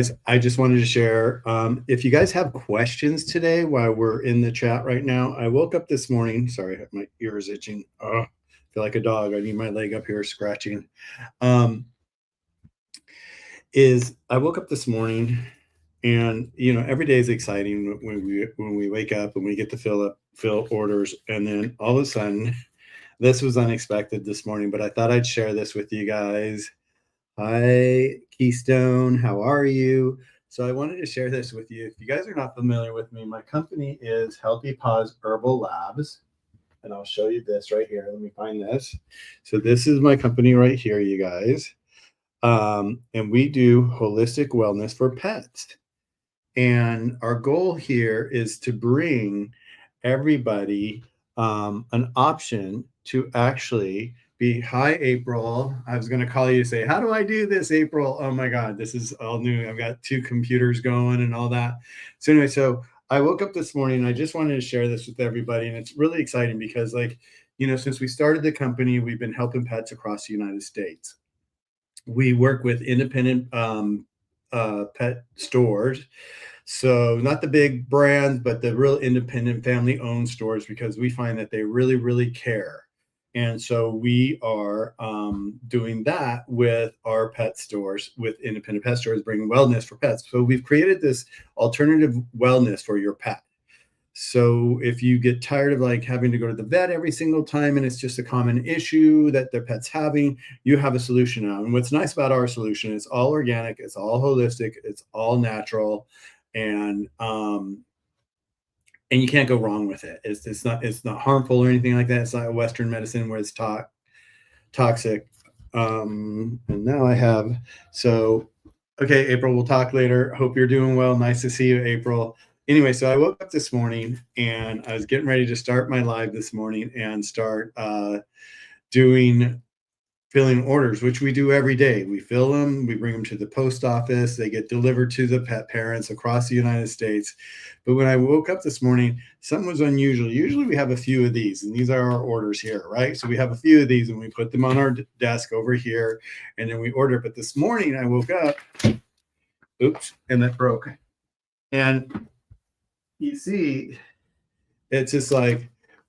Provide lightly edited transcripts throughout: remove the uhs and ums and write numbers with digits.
guys, I just wanted to share, if you guys have questions today while we're in the chat right now, I woke up this morning. Sorry, my ear is itching. Oh, I feel like a dog. I need my leg up here scratching. Is I woke up this morning, and every day is exciting when we wake up and we get to fill orders, and then all of a sudden, this was unexpected this morning, but I thought I'd share this with you guys. Hi, Keystone. How are you? So I wanted to share this with you. If you guys are not familiar with me, my company is Paws Herbal Labs, and I'll show you this right here. Let me find this. So this is my company right here, you guys. And we do holistic wellness for pets. And our goal here is to bring everybody an option to actually be, hi, April. I was going to call you to say, how do I do this, April? Oh my God, this is all new. I've got 2 computers going and all that. So anyway, so I woke up this morning and I just wanted to share this with everybody. And it's really exciting because since we started the company, we've been helping pets across the United States. We work with independent pet stores. So not the big brands, but the real independent family-owned stores, because we find that they really, really care. And so we are doing that with our pet stores, with independent pet stores, bringing wellness for pets. So we've created this alternative wellness for your pet. So if you get tired of having to go to the vet every single time and it's just a common issue that their pet's having, you have a solution now. And what's nice about our solution, it's all organic, it's all holistic, it's all natural, and you can't go wrong with it. It's not harmful or anything like that. It's not a Western medicine where it's toxic. And now okay, April, we'll talk later. Hope you're doing well. Nice to see you, April. Anyway, so I woke up this morning and I was getting ready to start my live this morning and start filling orders, which we do every day. We fill them, we bring them to the post office, they get delivered to the pet parents across the United States. But when I woke up this morning, something was unusual. Usually we have a few of these, and these are our orders here, right? So we have a few of these and we put them on our desk over here, and then we order. But this morning I woke up, oops, and that broke. And you see, it's just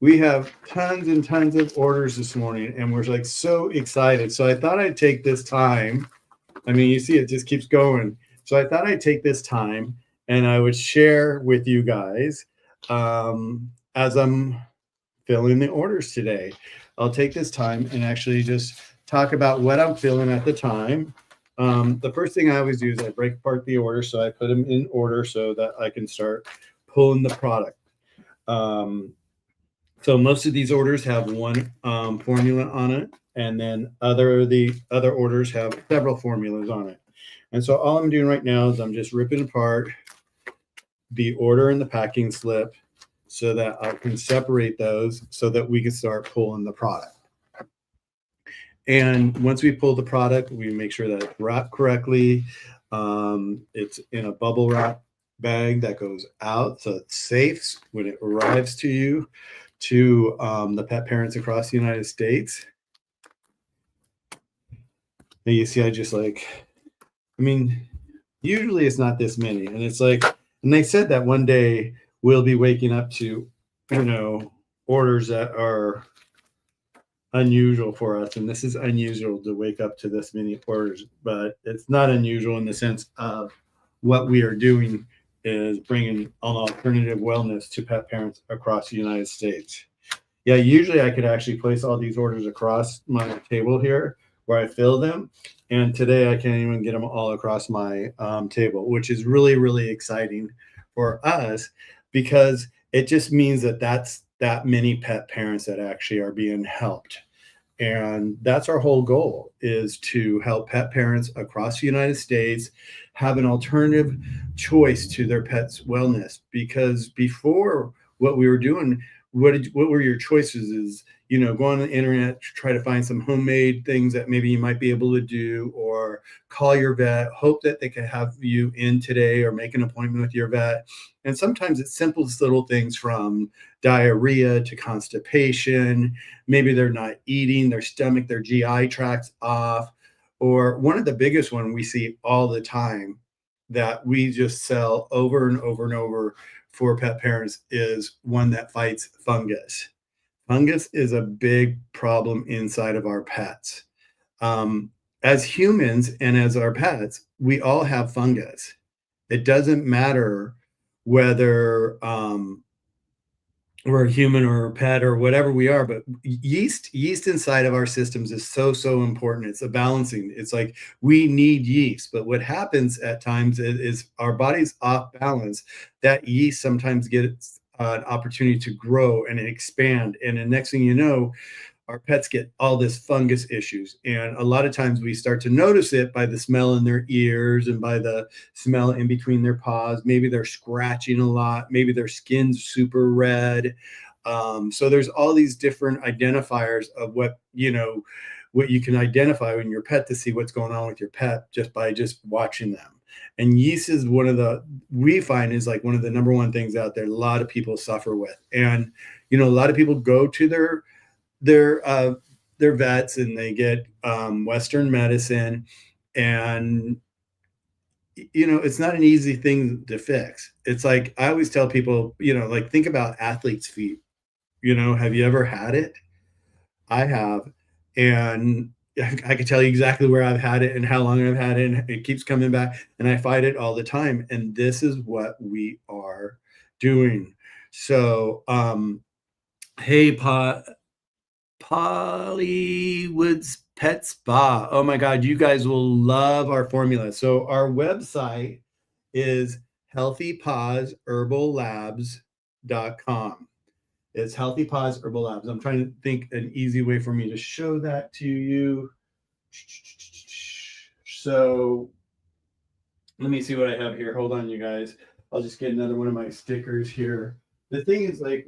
we have tons and tons of orders this morning, and we're so excited. So I thought I'd take this time. I mean, you see, it just keeps going. So I thought I'd take this time and I would share with you guys as I'm filling the orders today. I'll take this time and actually just talk about what I'm filling at the time. The first thing I always do is I break apart the order. So I put them in order so that I can start pulling the product. So most of these orders have one formula on it, and then the other orders have several formulas on it. And so all I'm doing right now is I'm just ripping apart the order and the packing slip so that I can separate those so that we can start pulling the product. And once we pull the product, we make sure that it's wrapped correctly. It's in a bubble wrap bag that goes out so it's safe when it arrives to you, to the pet parents across the United States. And you see, usually it's not this many. And it's and they said that one day we'll be waking up to, orders that are unusual for us. And this is unusual to wake up to this many orders, but it's not unusual in the sense of what we are doing is bringing an alternative wellness to pet parents across the United States. Yeah, usually I could actually place all these orders across my table here where I fill them. And today I can't even get them all across my table, which is really, really exciting for us, because it just means that that's that many pet parents that actually are being helped. And that's our whole goal, is to help pet parents across the United States have an alternative choice to their pet's wellness. Because before, what we were doing, what were your choices? Is, go on the internet, try to find some homemade things that maybe you might be able to do, or call your vet, hope that they can have you in today, or make an appointment with your vet. And sometimes it's simplest little things, from diarrhea to constipation. Maybe they're not eating, their stomach, their GI tract's off. Or one of the biggest one we see all the time that we just sell over and over and over for pet parents is one that fights fungus. Fungus is a big problem inside of our pets. Um, as humans and as our pets, we all have fungus. It doesn't matter whether we're a human or a pet or whatever we are, but yeast inside of our systems is so important. It's a balancing. It's like we need yeast, but what happens at times is our body's off balance. That yeast sometimes gets an opportunity to grow and expand, and the next thing you know, our pets get all this fungus issues. And a lot of times we start to notice it by the smell in their ears and by the smell in between their paws. Maybe they're scratching a lot, maybe their skin's super red. So there's all these different identifiers of what you can identify in your pet to see what's going on with your pet just by just watching them. And yeast is one of the we find is like one of the number one things out there a lot of people suffer with. And a lot of people go to their uh, their vets and they get Western medicine, and it's not an easy thing to fix. It's like I always tell people, like think about athlete's feet. Have you ever had it? I have, and I can tell you exactly where I've had it and how long I've had it, and it keeps coming back, and I fight it all the time. And this is what we are doing. So, hey, Pollywood's Pet Spa. Oh my God, you guys will love our formula. So our website is healthypawsherballabs.com. It's Healthy Paws Herbal Labs. I'm trying to think an easy way for me to show that to you. So let me see what I have here. Hold on, you guys. I'll just get another one of my stickers here. The thing is like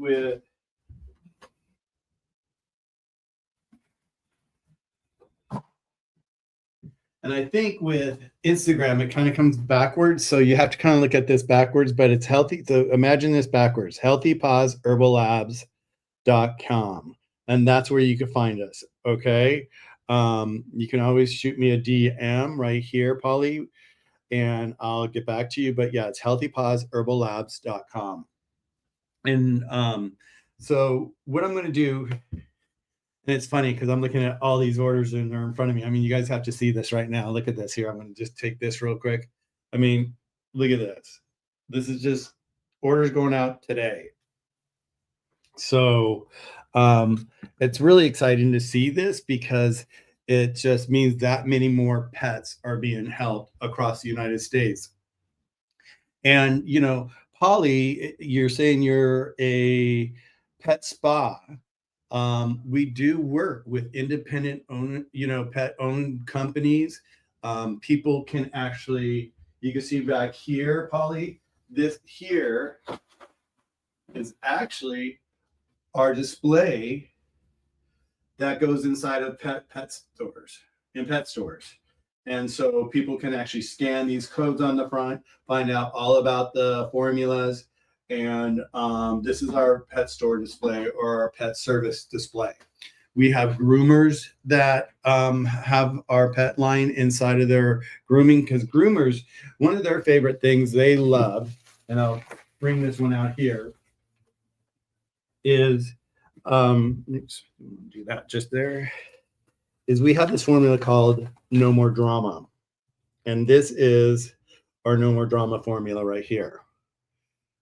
and I think with Instagram, it kind of comes backwards. So you have to kind of look at this backwards, but it's healthy. So imagine this backwards, healthypawsherbalabs.com. And that's where you can find us. Okay. You can always shoot me a DM right here, Polly, and I'll get back to you. But yeah, it's healthypawsherbalabs.com. And so what I'm going to do, and it's funny because I'm looking at all these orders and they're in front of me. I mean, you guys have to see this right now. Look at this here. I'm going to just take this real quick. I mean, look at this. This is just orders going out today. So it's really exciting to see this because it just means that many more pets are being helped across the United States. And, Polly, you're saying you're a pet spa. We do work with independent pet owned companies. People can actually, you can see back here, Polly, this here is actually our display that goes inside of pet stores, in pet stores. And so people can actually scan these codes on the front, find out all about the formulas. And this is our pet store display or our pet service display. We have groomers that have our pet line inside of their grooming, because groomers, one of their favorite things they love, and I'll bring this one out here, is oops, do that just there, is we have this formula called No More Drama. And this is our No More Drama formula right here.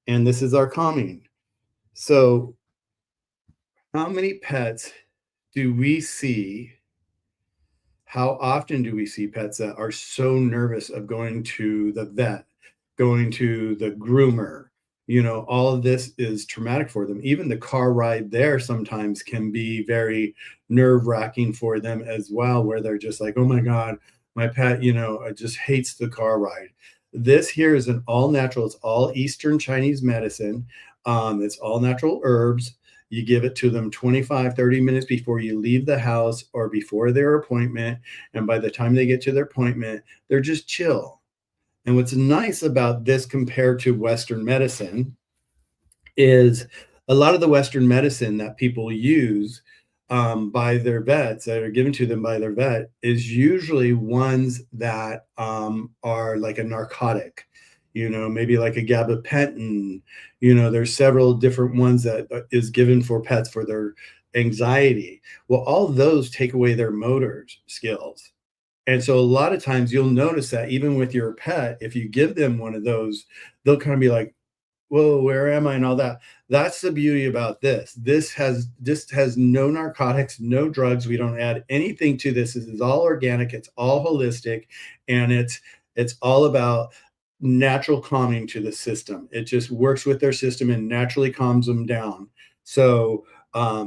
And this is our calming. So how many pets do we see? How often do we see pets that are so nervous of going to the vet, going to the groomer? All of this is traumatic for them. Even the car ride there sometimes can be very nerve-wracking for them as well, where they're just like, oh my God, my pet, just hates the car ride. This here is an all natural, it's all Eastern Chinese medicine. It's all natural herbs. You give it to them 25, 30 minutes before you leave the house or before their appointment. And by the time they get to their appointment, they're just chill. And what's nice about this compared to Western medicine is a lot of the Western medicine that people use by their vets, that are given to them by their vet, is usually ones that are like a narcotic. maybe like a gabapentin. There's several different ones that is given for pets for their anxiety. Well, all of those take away their motor skills. And so a lot of times you'll notice that even with your pet, if you give them one of those, they'll kind of be like, whoa, where am I? And all that. That's the beauty about this. This has no narcotics, no drugs. We don't add anything to this. This is all organic, it's all holistic, and it's all about natural calming to the system. It just works with their system and naturally calms them down. So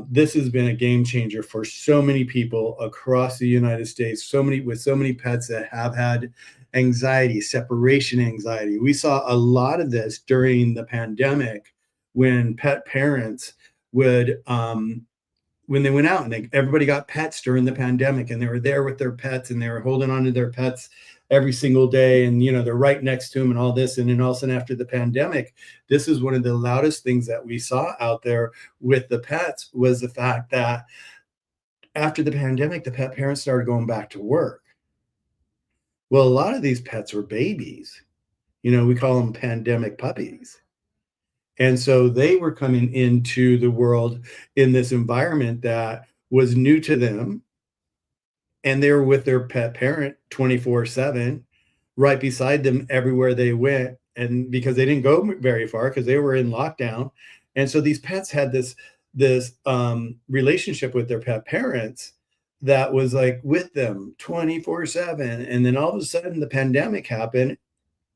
this has been a game changer for so many people across the United States, with so many pets that have had anxiety, separation anxiety. We saw a lot of this during the pandemic when pet parents would, when they went out and everybody got pets during the pandemic, and they were there with their pets and they were holding on to their pets every single day, and they're right next to them and all this. And then all of a sudden after the pandemic, this is one of the loudest things that we saw out there with the pets, was the fact that after the pandemic, the pet parents started going back to work. Well, a lot of these pets were babies. We call them pandemic puppies. And so they were coming into the world in this environment that was new to them. And they were with their pet parent 24/7, right beside them everywhere they went. And because they didn't go very far because they were in lockdown. And so these pets had this relationship with their pet parents that was like with them 24/7. And then all of a sudden the pandemic happened.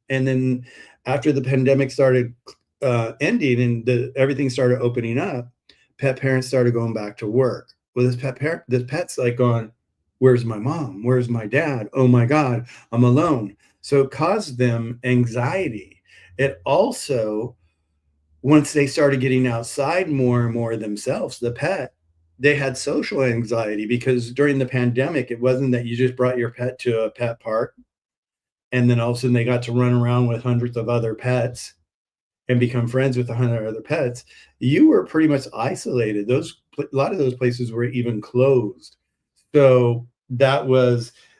And then after the pandemic started ending and everything started opening up, pet parents started going back to work. Well, this pet's like going, where's my mom? Where's my dad? Oh my God, I'm alone. So it caused them anxiety. It also, once they started getting outside more and more themselves, they had social anxiety, because during the pandemic, it wasn't that you just brought your pet to a pet park and then all of a sudden they got to run around with hundreds of other pets and become friends with 100 other pets. You were pretty much isolated. A lot of those places were even closed. So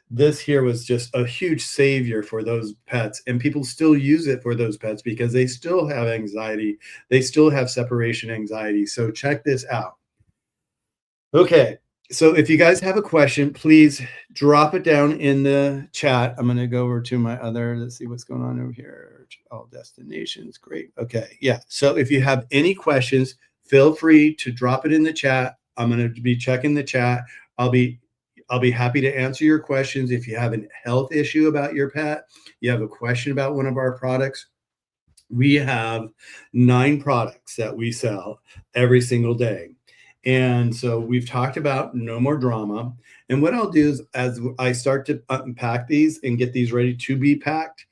this here was just a huge savior for those pets, and people still use it for those pets because they still have anxiety. They still have separation anxiety. So check this out. Okay. So if you guys have a question, please drop it down in the chat. I'm going to go over to let's see what's going on over here. All destinations. Great. Okay. Yeah. So if you have any questions, feel free to drop it in the chat. I'm going to be checking the chat. I'll be happy to answer your questions. If you have a health issue about your pet, you have a question about one of our products, we have 9 products that we sell every single day. And so we've talked about no more drama. And what I'll do is, as I start to unpack these and get these ready to be packed,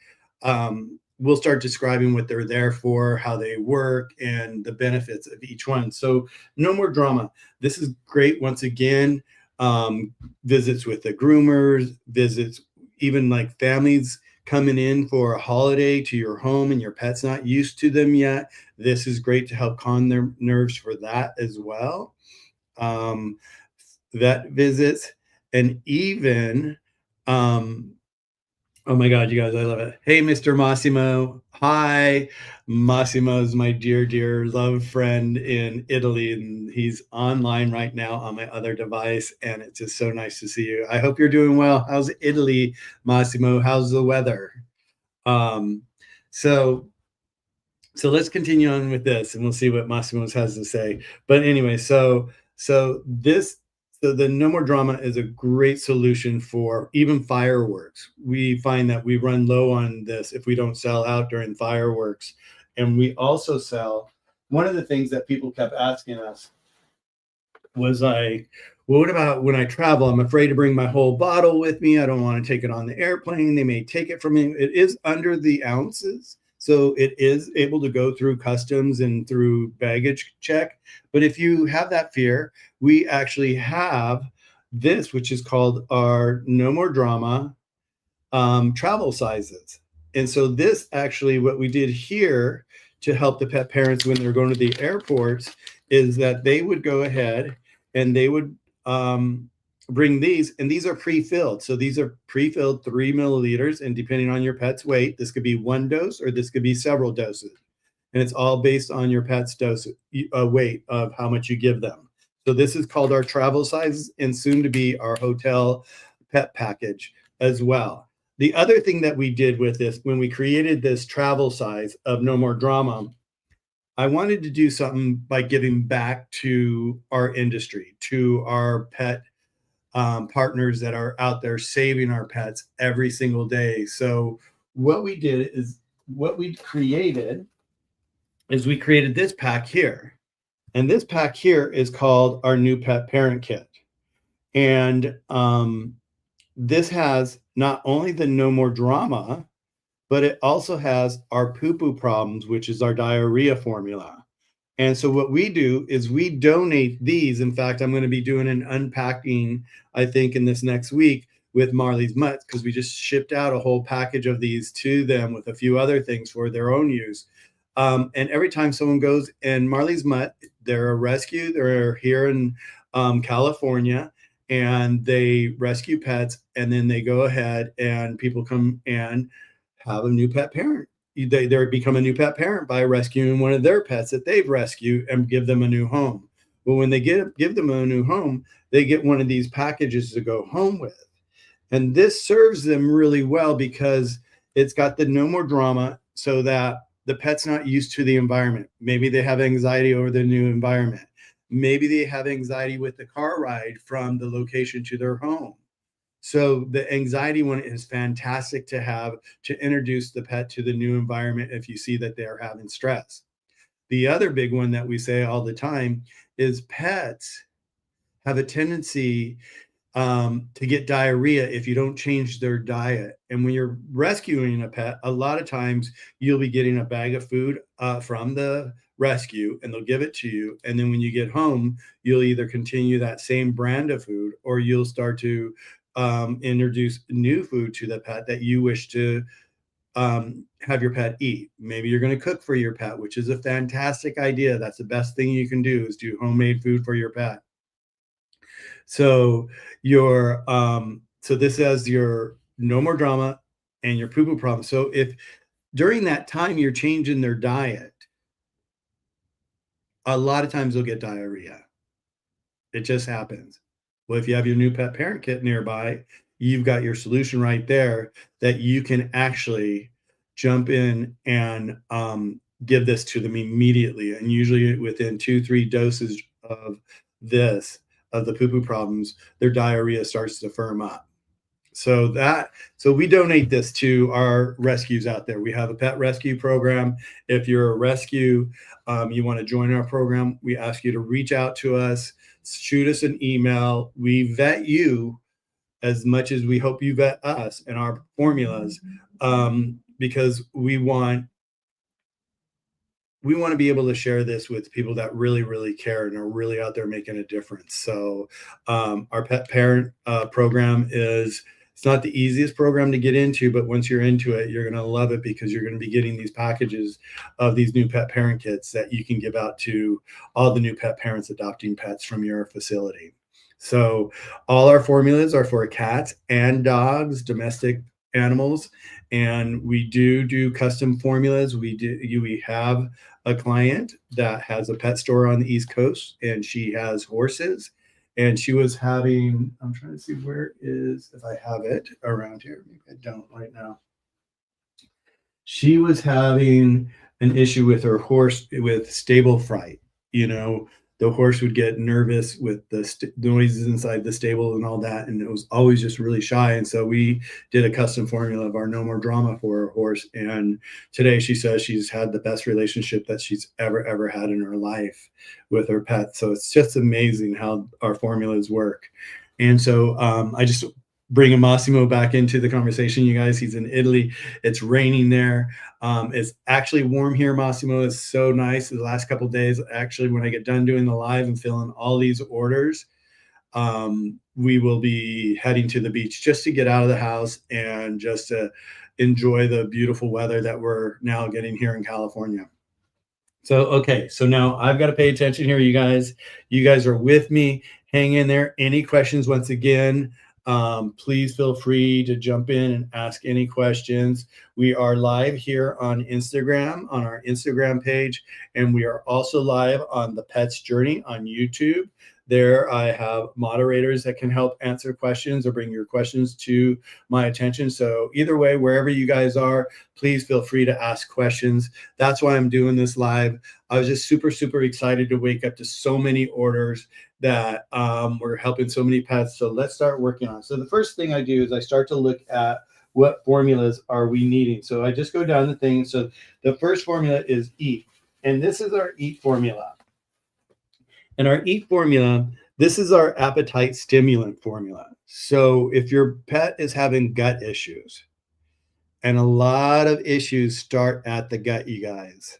we'll start describing what they're there for, how they work, and the benefits of each one. So no more drama. This is great. Once again, visits with the groomers, visits, even like families coming in for a holiday to your home and your pet's not used to them yet. This is great to help calm their nerves for that as well. Vet visits, and even, oh my God, you guys, I love it. Hey, Mr. Massimo. Hi. Massimo is my dear, dear love friend in Italy, and he's online right now on my other device, and it's just so nice to see you. I hope you're doing well. How's Italy, Massimo? How's the weather? So let's continue on with this, and we'll see what Massimo has to say. But anyway, so the no more drama is a great solution for even fireworks. We find that we run low on this if we don't sell out during fireworks. And we also sell, one of the things that people kept asking us was like, well, what about when I travel? I'm afraid to bring my whole bottle with me. I don't want to take it on the airplane. They may take it from me. It is under the ounces, so it is able to go through customs and through baggage check. But if you have that fear, we actually have this, which is called our No More Drama travel sizes. And so this actually, what we did here to help the pet parents when they're going to the airports, is that they would go ahead and they would bring these, and these are pre-filled. So these are pre-filled 3 milliliters, and depending on your pet's weight, this could be one dose or this could be several doses. And it's all based on your pet's dose weight of how much you give them. So this is called our travel size and soon to be our hotel pet package as well. The other thing that we did with this, when we created this travel size of No More Drama, I wanted to do something by giving back to our industry, to our pet partners that are out there saving our pets every single day. So what we did is what we created is we created this pack here. And this pack here is called our new pet parent kit. And this has not only the No More Drama, but it also has our poo-poo problems, which is our diarrhea formula. And so what we do is we donate these. In fact, I'm going to be doing an unpacking, I think, in this next week with Marley's Mutts, because we just shipped out a whole package of these to them with a few other things for their own use. And every time someone goes in Marley's Mutt, they're a rescue. They're here in California, and they rescue pets, and then they go ahead and people come and have a new pet parent. They become a new pet parent by rescuing one of their pets that they've rescued and give them a new home. But when they give them a new home, they get one of these packages to go home with. And this serves them really well because it's got the No More Drama, so that the pet's not used to the environment. Maybe they have anxiety over the new environment. Maybe they have anxiety with the car ride from the location to their home. So the anxiety one is fantastic to have to introduce the pet to the new environment if you see that they're having stress. The other big one that we say all the time is pets have a tendency to get diarrhea if you don't change their diet. And when you're rescuing a pet, a lot of times you'll be getting a bag of food from the rescue, and they'll give it to you. And then when you get home, you'll either continue that same brand of food, or you'll start to introduce new food to the pet that you wish to have your pet eat. Maybe you're going to cook for your pet, which is a fantastic idea. That's the best thing you can do, is do homemade food for your pet. So your so this has your No More Drama and your poo-poo problem. So if during that time you're changing their diet, a lot of times they'll get diarrhea. It just happens. Well, if you have your new pet parent kit nearby, you've got your solution right there that you can actually jump in and give this to them immediately. And usually within 2-3 doses of this, of the poo-poo problems, their diarrhea starts to firm up. So we donate this to our rescues out there. We have a pet rescue program. If you're a rescue, you want to join our program, we ask you to reach out to us, shoot us an email. We vet you as much as we hope you vet us and our formulas, because we want to be able to share this with people that really, really care and are really out there making a difference. So our pet parent program it's not the easiest program to get into, but once you're into it, you're going to love it, because you're going to be getting these packages of these new pet parent kits that you can give out to all the new pet parents adopting pets from your facility. So all our formulas are for cats and dogs, domestic animals, and we do custom formulas. We have a client that has a pet store on the East Coast, and she has horses, and she was having, I'm trying to see if I have it around here. Maybe I don't right now. She was having an issue with her horse with stable fright. The horse would get nervous with the noises inside the stable and all that, and it was always just really shy. And so we did a custom formula of our No More Drama for her horse. And today she says she's had the best relationship that she's ever had in her life with her pet. So it's just amazing how our formulas work. And so I just bringing Massimo back into the conversation, you guys. He's in Italy. It's raining there. It's actually warm here, Massimo. It's so nice. The last couple of days, actually, when I get done doing the live and filling all these orders, we will be heading to the beach just to get out of the house and just to enjoy the beautiful weather that we're now getting here in California. So, okay, so now I've got to pay attention here, you guys. You guys are with me, hang in there. Any questions, once again, please feel free to jump in and ask any questions. We are live here on Instagram, on our Instagram page, and we are also live on the Pets Journey on YouTube. There, I have moderators that can help answer questions or bring your questions to my attention. So, either way, wherever you guys are, please feel free to ask questions. That's why I'm doing this live. I was just super, super excited to wake up to so many orders that we're helping so many pets. So let's start working on it. So the first thing I do is I start to look at what formulas are we needing. So I just go down the thing. So the first formula is EAT. And this is our EAT formula. And our EAT formula, this is our appetite stimulant formula. So if your pet is having gut issues, and a lot of issues start at the gut, you guys.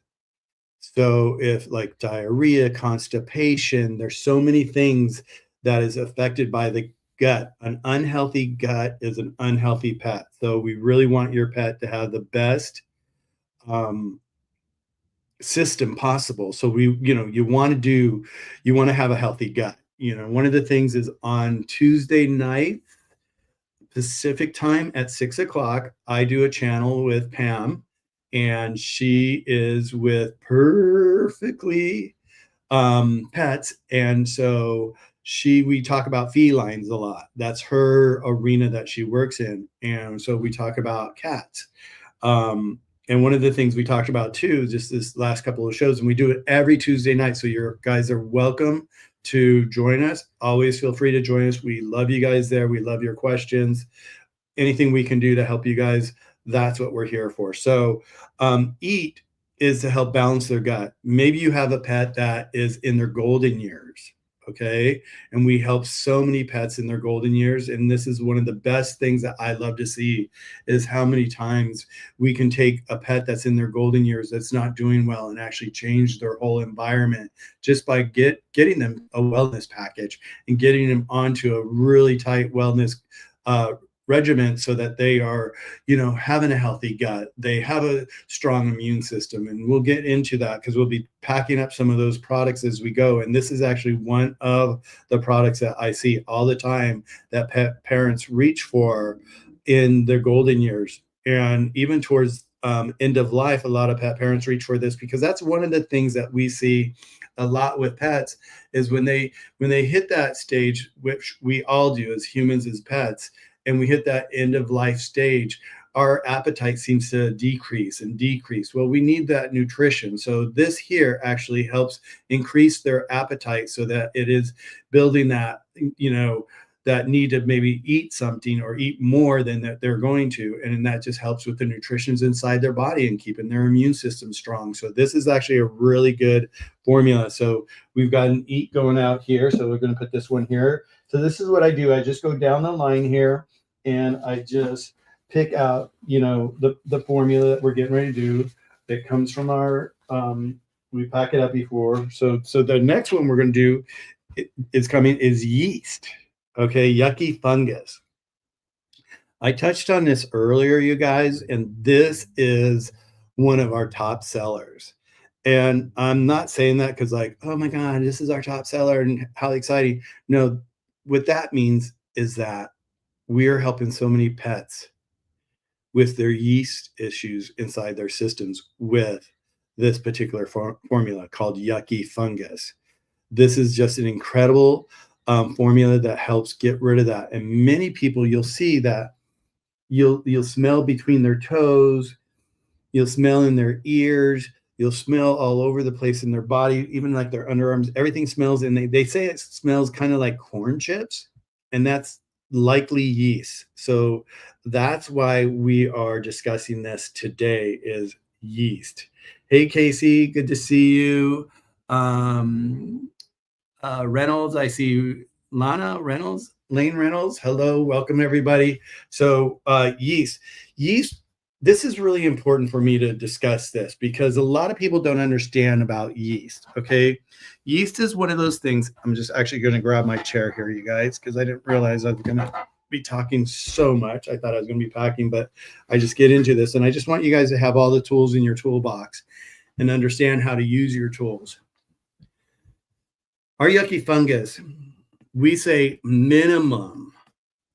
So if like diarrhea, constipation, there's so many things that is affected by the gut. An unhealthy gut is an unhealthy pet. So we really want your pet to have the best um, system possible. So you want to have a healthy gut. One of the things is on Tuesday night, Pacific time at 6 o'clock, I do a channel with Pam, and she is with Perfectly Pets. And so we talk about felines a lot. That's her arena that she works in. And so we talk about cats. And one of the things we talked about too, just this last couple of shows, and we do it every Tuesday night. So your guys are welcome to join us. Always feel free to join us. We love you guys there. We love your questions. Anything we can do to help you guys, that's what we're here for. So EAT is to help balance their gut. Maybe you have a pet that is in their golden years, okay? And we help so many pets in their golden years. And this is one of the best things that I love to see, is how many times we can take a pet that's in their golden years that's not doing well and actually change their whole environment just by getting them a wellness package and getting them onto a really tight wellness regiment, so that they are, having a healthy gut, they have a strong immune system. And we'll get into that because we'll be packing up some of those products as we go. And this is actually one of the products that I see all the time that pet parents reach for in their golden years, and even towards end of life. A lot of pet parents reach for this because that's one of the things that we see a lot with pets, is when they hit that stage, which we all do as humans, as pets, and we hit that end of life stage, our appetite seems to decrease and decrease. Well, we need that nutrition. So this here actually helps increase their appetite, so that it is building that, that need to maybe eat something or eat more than that they're going to. And that just helps with the nutritions inside their body and keeping their immune system strong. So this is actually a really good formula. So we've got an EAT going out here. So we're going to put this one here. So this is what I do. I just go down the line here, and I just pick out, the formula that we're getting ready to do. It comes from our, we pack it up before. So the next one we're going to do is yeast. Okay, yucky fungus. I touched on this earlier, you guys, and this is one of our top sellers. And I'm not saying that because, like, oh my God, this is our top seller and how exciting. No, what that means is that we are helping so many pets with their yeast issues inside their systems with this particular formula called yucky fungus. This is just an incredible formula that helps get rid of that. And many people, you'll see that you'll smell between their toes, you'll smell in their ears, you'll smell all over the place in their body, even like their underarms. Everything smells, and they say it smells kind of like corn chips, and that's likely yeast. So that's why we are discussing this today, is yeast. Hey Casey, good to see you. Reynolds, I see Lana Reynolds, Lane Reynolds. Hello, welcome everybody. So yeast, this is really important for me to discuss this because a lot of people don't understand about yeast. Okay, yeast is one of those things. I'm just actually going to grab my chair here, you guys, because I didn't realize I was going to be talking so much. I thought I was going to be packing, but I just get into this, and I just want you guys to have all the tools in your toolbox and understand how to use your tools. Our yucky fungus, we say minimum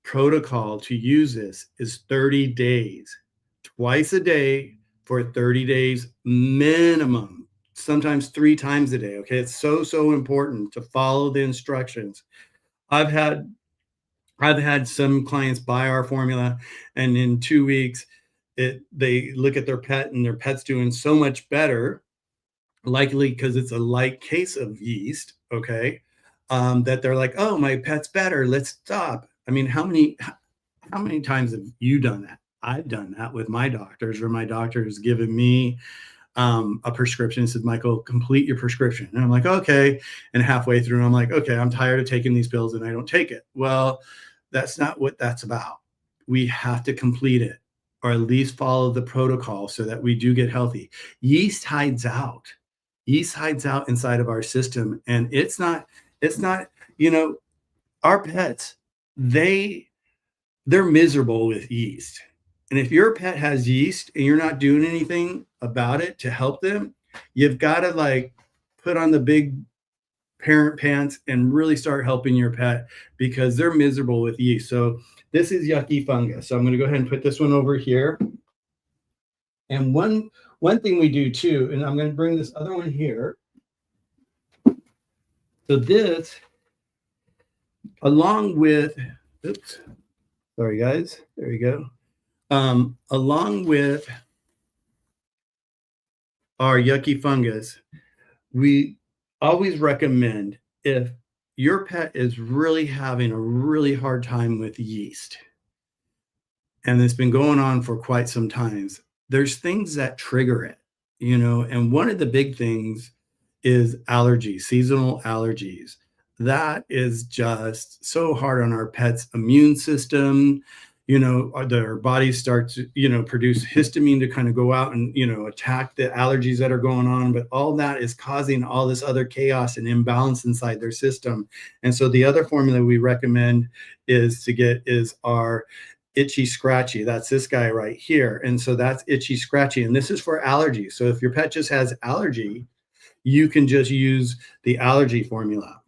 protocol to use this is 30 days, twice a day for 30 days minimum, sometimes 3 times a day. Okay. It's so important to follow the instructions. I've had I've had some clients buy our formula, and in 2 weeks, they look at their pet and their pet's doing so much better, likely because it's a light case of yeast. Okay. That they're like, oh, my pet's better. Let's stop. I mean, how many times have you done that? I've done that with my doctors, or my doctor has given me a prescription. It says, Michael, complete your prescription. And I'm like, okay. And halfway through, I'm like, okay, I'm tired of taking these pills and I don't take it. Well, that's not what that's about. We have to complete it, or at least follow the protocol so that we do get healthy. Yeast hides out. Yeast hides out inside of our system. And it's not, you know, our pets, they're miserable with yeast. And if your pet has yeast and you're not doing anything about it to help them, you've got to like put on the big parent pants and really start helping your pet, because they're miserable with yeast. So this is yucky fungus. So I'm going to go ahead and put this one over here. And one thing we do too, and I'm going to bring this other one here. So this, along with, oops, sorry guys, there you go. Along with our yucky fungus, we always recommend, if your pet is really having a really hard time with yeast, and it's been going on for quite some times, there's things that trigger it, and one of the big things is allergies, seasonal allergies. That is just so hard on our pet's immune system. Their bodies start to, produce histamine to kind of go out and, attack the allergies that are going on. But all that is causing all this other chaos and imbalance inside their system. And so the other formula we recommend is our Itchy Scratchy. That's this guy right here. And so that's Itchy Scratchy. And this is for allergies. So if your pet just has allergy, you can just use the allergy formula.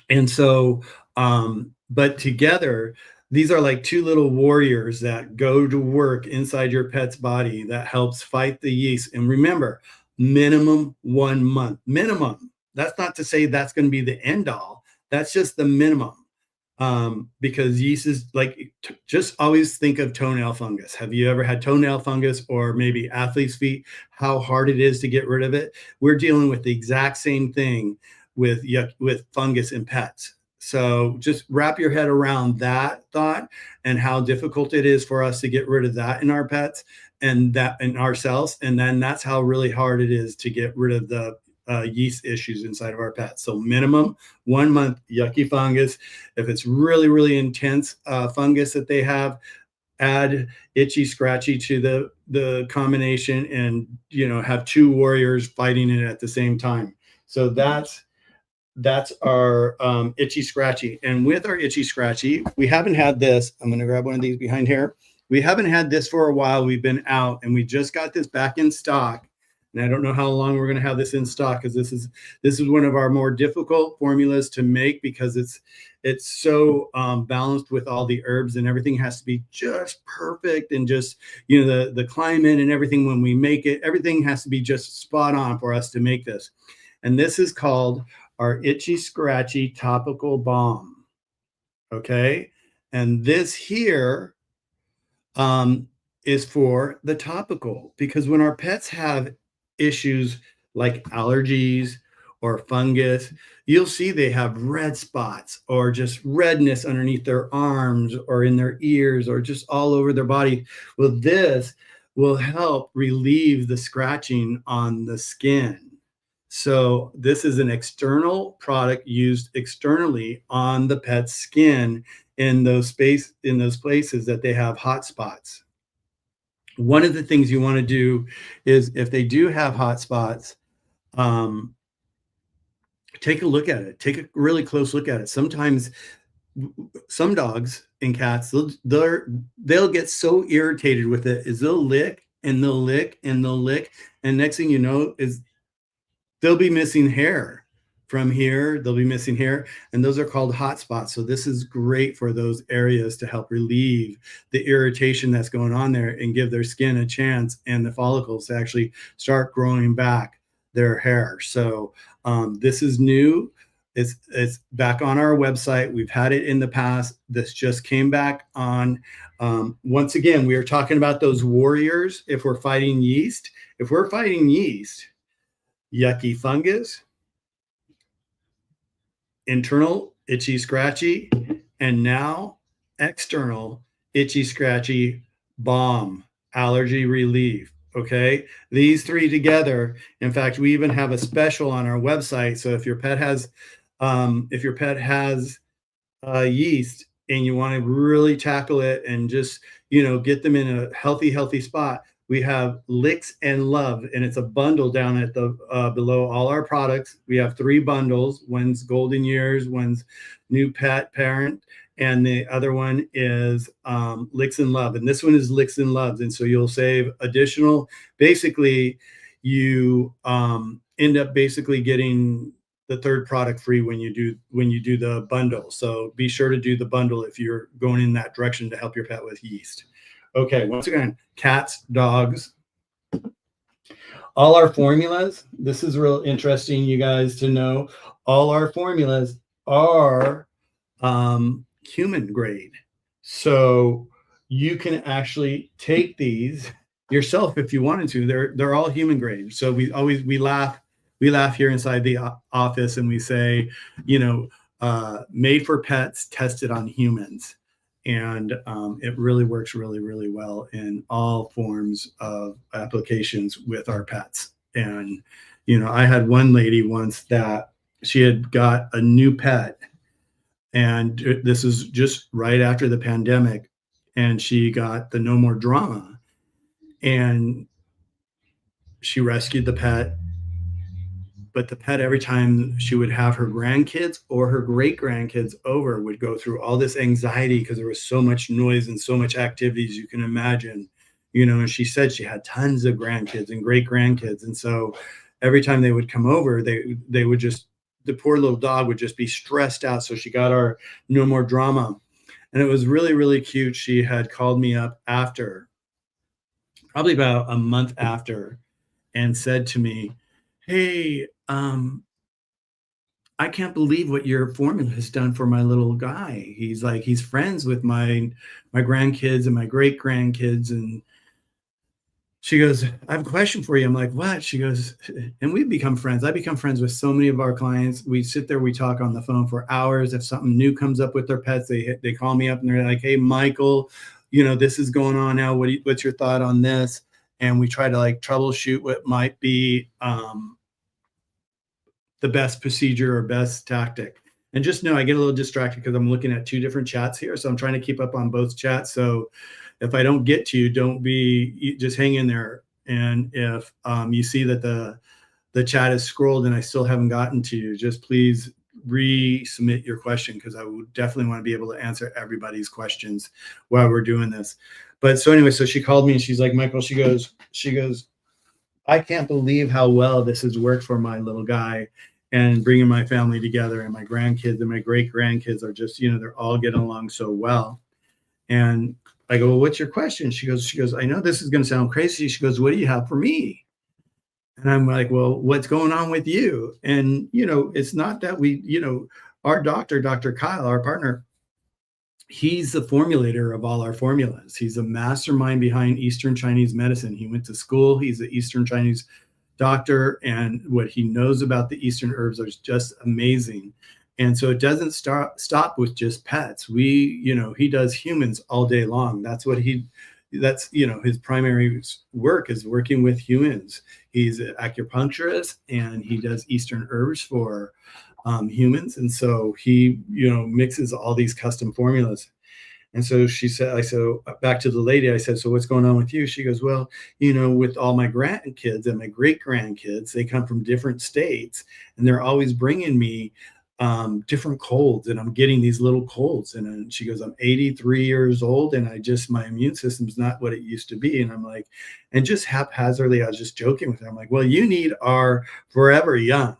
And so, but together, these are like two little warriors that go to work inside your pet's body that helps fight the yeast. And remember, minimum 1 month. Minimum. That's not to say that's going to be the end all. That's just the minimum. Because yeast is like, just always think of toenail fungus. Have you ever had toenail fungus, or maybe athlete's feet? How hard it is to get rid of it. We're dealing with the exact same thing with fungus in pets. So just wrap your head around that thought, and how difficult it is for us to get rid of that in our pets and that in ourselves. And then that's how really hard it is to get rid of the yeast issues inside of our pets. So minimum 1 month yucky fungus. If it's really, really intense fungus that they have, add Itchy Scratchy to the combination, and have two warriors fighting it at the same time. So that's our Itchy Scratchy. And with our Itchy Scratchy, we haven't had this. I'm going to grab one of these behind here. We haven't had this for a while. We've been out, and we just got this back in stock. And I don't know how long we're going to have this in stock, because this is one of our more difficult formulas to make, because it's so balanced with all the herbs, and everything has to be just perfect, and just the climate and everything when we make it, everything has to be just spot on for us to make this. And this is called our Itchy Scratchy Topical Balm. Okay. And this here is for the topical, because when our pets have issues like allergies or fungus, you'll see they have red spots, or just redness underneath their arms or in their ears, or just all over their body. Well, this will help relieve the scratching on the skin. So this is an external product used externally on the pet's skin in those places that they have hot spots. One of the things you want to do is, if they do have hot spots, take a look at it. Take a really close look at it. Sometimes some dogs and cats, they'll get so irritated with it, is they'll lick and they'll lick and they'll lick, and next thing you know is they'll be missing hair from here, they'll be missing here, and those are called hot spots. So this is great for those areas to help relieve the irritation that's going on there and give their skin a chance and the follicles to actually start growing back their hair. So this is new. It's back on our website. We've had it in the past. This just came back on. Once again, we are talking about those warriors. If we're fighting yeast, yucky fungus, internal itchy scratchy, and now external itchy scratchy balm allergy relief. Okay, these three together. In fact, we even have a special on our website. So if your pet has yeast and you want to really tackle it and just get them in a healthy spot, we have Licks and Love, and it's a bundle down at the below all our products. We have three bundles. One's golden years, one's new pet parent, and the other one is Licks and Love, and this one is Licks and Loves. And so you'll save additional. Basically, you end up basically getting the third product free when you do the bundle. So be sure to do the bundle if you're going in that direction to help your pet with yeast. Okay, once again, cats, dogs, all our formulas. This is real interesting, you guys, to know. All our formulas are human grade. So you can actually take these yourself if you wanted to. They're all human grade. So we laugh here inside the office and we say, made for pets, tested on humans. And it really works really well in all forms of applications with our pets. And I had one lady once that she had got a new pet, and this is just right after the pandemic, and she got the No More Drama, and she rescued the pet. But the pet, every time she would have her grandkids or her great grandkids over, would go through all this anxiety because there was so much noise and so much activities you can imagine. And she said she had tons of grandkids and great grandkids. And so every time they would come over, they would just, the poor little dog would just be stressed out. So she got our No More Drama. And it was really cute. She had called me up after, probably about a month after, and said to me, "Hey, I can't believe what your formula has done for my little guy. He's friends with my grandkids and my great grandkids." And she goes, "I have a question for you." I'm like, "What?" She goes, and we've become friends. I become friends with so many of our clients. We sit there, we talk on the phone for hours. If something new comes up with their pets, they call me up and they're like, "Hey, Michael, this is going on now. What's your thought on this?" And we try to troubleshoot what might be the best procedure or best tactic. And just know I get a little distracted because I'm looking at two different chats here. So I'm trying to keep up on both chats. So if I don't get to you, just hang in there. And if you see that the chat is scrolled and I still haven't gotten to you, just please resubmit your question, because I would definitely want to be able to answer everybody's questions while we're doing this. But so anyway, so she called me and she's like, "Michael," she goes, "I can't believe how well this has worked for my little guy and bringing my family together, and my grandkids and my great grandkids are just, they're all getting along so well." And I go, "Well, what's your question?" She goes, "I know this is going to sound crazy." She goes, "What do you have for me?" And I'm like, "Well, what's going on with you?" And, it's not that our doctor, Dr. Kyle, our partner, he's the formulator of all our formulas. He's a mastermind behind Eastern Chinese medicine. He went to school. He's an Eastern Chinese doctor, and what he knows about the Eastern herbs is just amazing. And so it doesn't stop with just pets. He does humans all day long. That's his primary work is working with humans. He's an acupuncturist, and he does Eastern herbs for humans. And so he, mixes all these custom formulas. And so I said, back to the lady, I said, "So what's going on with you?" She goes, "Well, with all my grandkids and my great grandkids, they come from different states, and they're always bringing me different colds, and I'm getting these little colds." And then she goes, "I'm 83 years old, and my immune system's not what it used to be." And I'm like, and just haphazardly, I was just joking with her. I'm like, "Well, you need our Forever Young."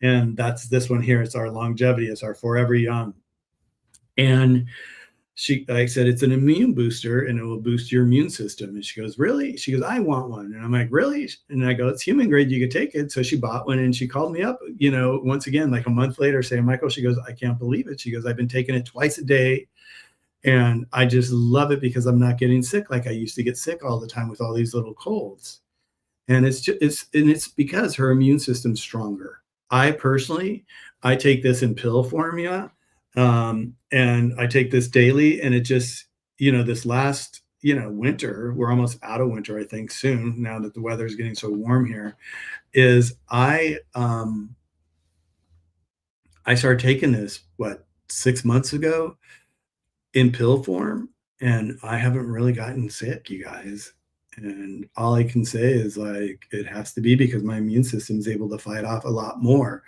And that's this one here. It's our longevity. It's our forever young. And I said, it's an immune booster and it will boost your immune system. And she goes, really? She goes, I want one. And I'm like, really? And I go, it's human grade. You could take it. So she bought one and she called me up, once again, like a month later saying, Michael, she goes, I can't believe it. She goes, I've been taking it twice a day. And I just love it because I'm not getting sick like I used to get sick all the time with all these little colds. And it's because her immune system's stronger. I personally, I take this in pill form, yeah, and I take this daily, and it just, this last, winter, we're almost out of winter, I think, soon. Now that the weather is getting so warm here, is I started taking this 6 months ago in pill form, and I haven't really gotten sick, you guys. And all I can say is like it has to be because my immune system is able to fight off a lot more.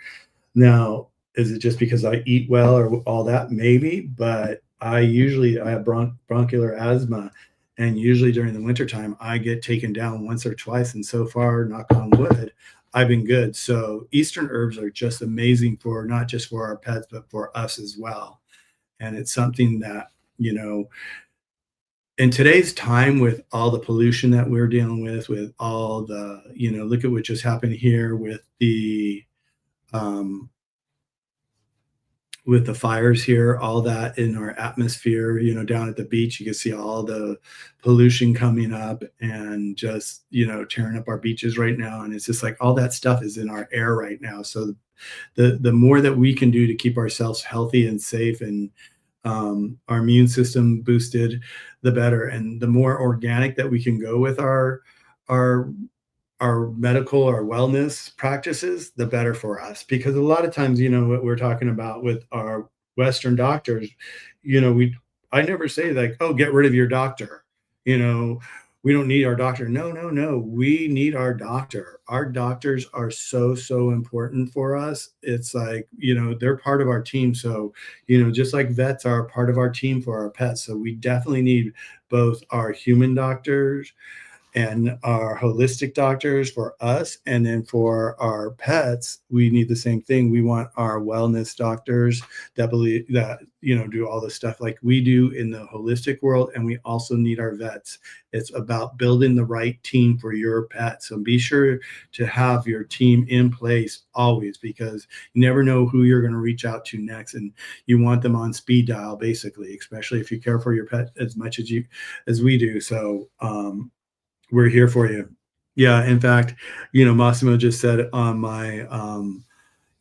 Now, is it just because I eat well or all that? Maybe, but I have bronchial asthma, and usually during the wintertime, I get taken down once or twice. And so far, knock on wood, I've been good. So Eastern herbs are just amazing for not just for our pets, but for us as well. And it's something that, you know, in today's time with all the pollution that we're dealing with all the, look at what just happened here um, with the fires here, all that in our atmosphere, down at the beach, you can see all the pollution coming up and just, tearing up our beaches right now. And it's just like all that stuff is in our air right now. So the more that we can do to keep ourselves healthy and safe and our immune system boosted, the better. And the more organic that we can go with our our medical or wellness practices, the better for us. Because a lot of times, what we're talking about with our Western doctors, we I never say like, oh, get rid of your doctor. You know, we don't need our doctor. No, no, no. We need our doctor. Our doctors are so, so important for us. It's like, they're part of our team. So, just like vets are a part of our team for our pets. So we definitely need both our human doctors and our holistic doctors for us, and then for our pets we need the same thing. We want our wellness doctors that believe that, do all the stuff like we do in the holistic world, and we also need our vets. It's about building the right team for your pet, so be sure to have your team in place always, because you never know who you're going to reach out to next, and you want them on speed dial basically, especially if you care for your pet as much as we do. So we're here for you. Yeah, in fact, Massimo just said on my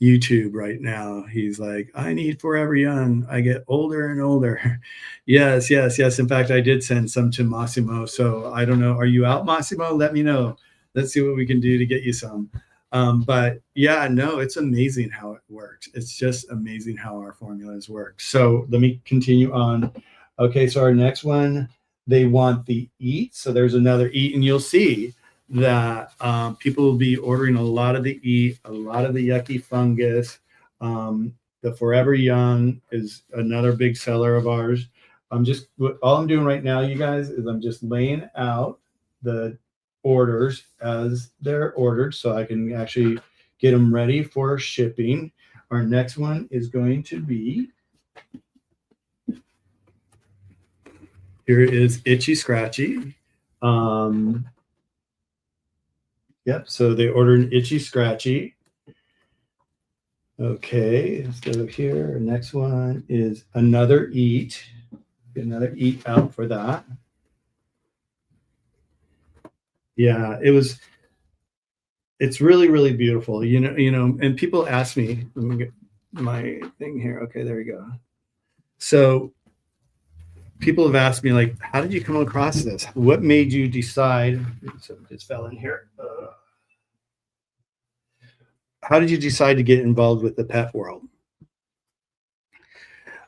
YouTube right now, he's like, I need forever young. I get older and older. Yes, yes, yes. In fact, I did send some to Massimo. So I don't know. Are you out, Massimo? Let me know. Let's see what we can do to get you some. But yeah, no, it's amazing how it works. It's just amazing how our formulas work. So let me continue on. Okay, so our next one, they want the eat. So there's another eat, and you'll see that people will be ordering a lot of the eat, a lot of the yucky fungus. The Forever Young is another big seller of ours. All I'm doing right now, you guys, is I'm just laying out the orders as they're ordered so I can actually get them ready for shipping. Our next one is going to be, here is Itchy Scratchy. Yep, so they ordered an Itchy Scratchy. Okay, let's go here. Next one is another eat. Get another eat out for that. Yeah, it's really, really beautiful. And people ask me, let me get my thing here. Okay, there we go. So people have asked me, like, how did you come across this? What made you decide? So it just fell in here. How did you decide to get involved with the pet world?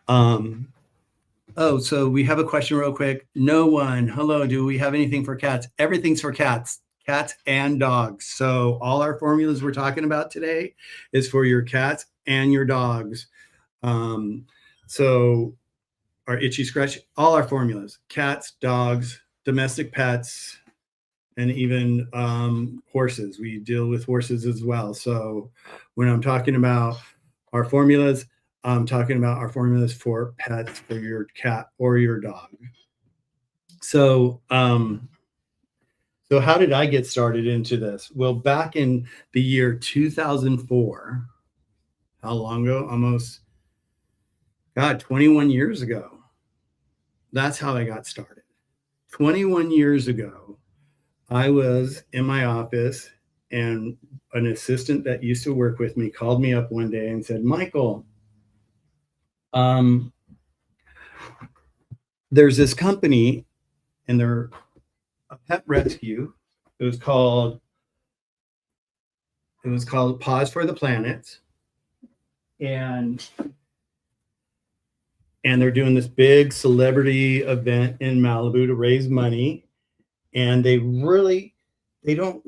Oh, so we have a question real quick. No one. Hello. Do we have anything for cats? Everything's for cats and dogs. So all our formulas we're talking about today is for your cats and your dogs. So our Itchy Scratch, all our formulas, cats, dogs, domestic pets, and even horses. We deal with horses as well. So when I'm talking about our formulas, I'm talking about our formulas for pets, for your cat or your dog. So, so how did I get started into this? Well, back in the year 2004, how long ago? Almost, God, 21 years ago. That's how I got started. 21 years ago, I was in my office, and an assistant that used to work with me called me up one day and said, Michael, um, there's this company and they're a pet rescue. It was called Paws for the Planet. And they're doing this big celebrity event in Malibu to raise money. And they don't,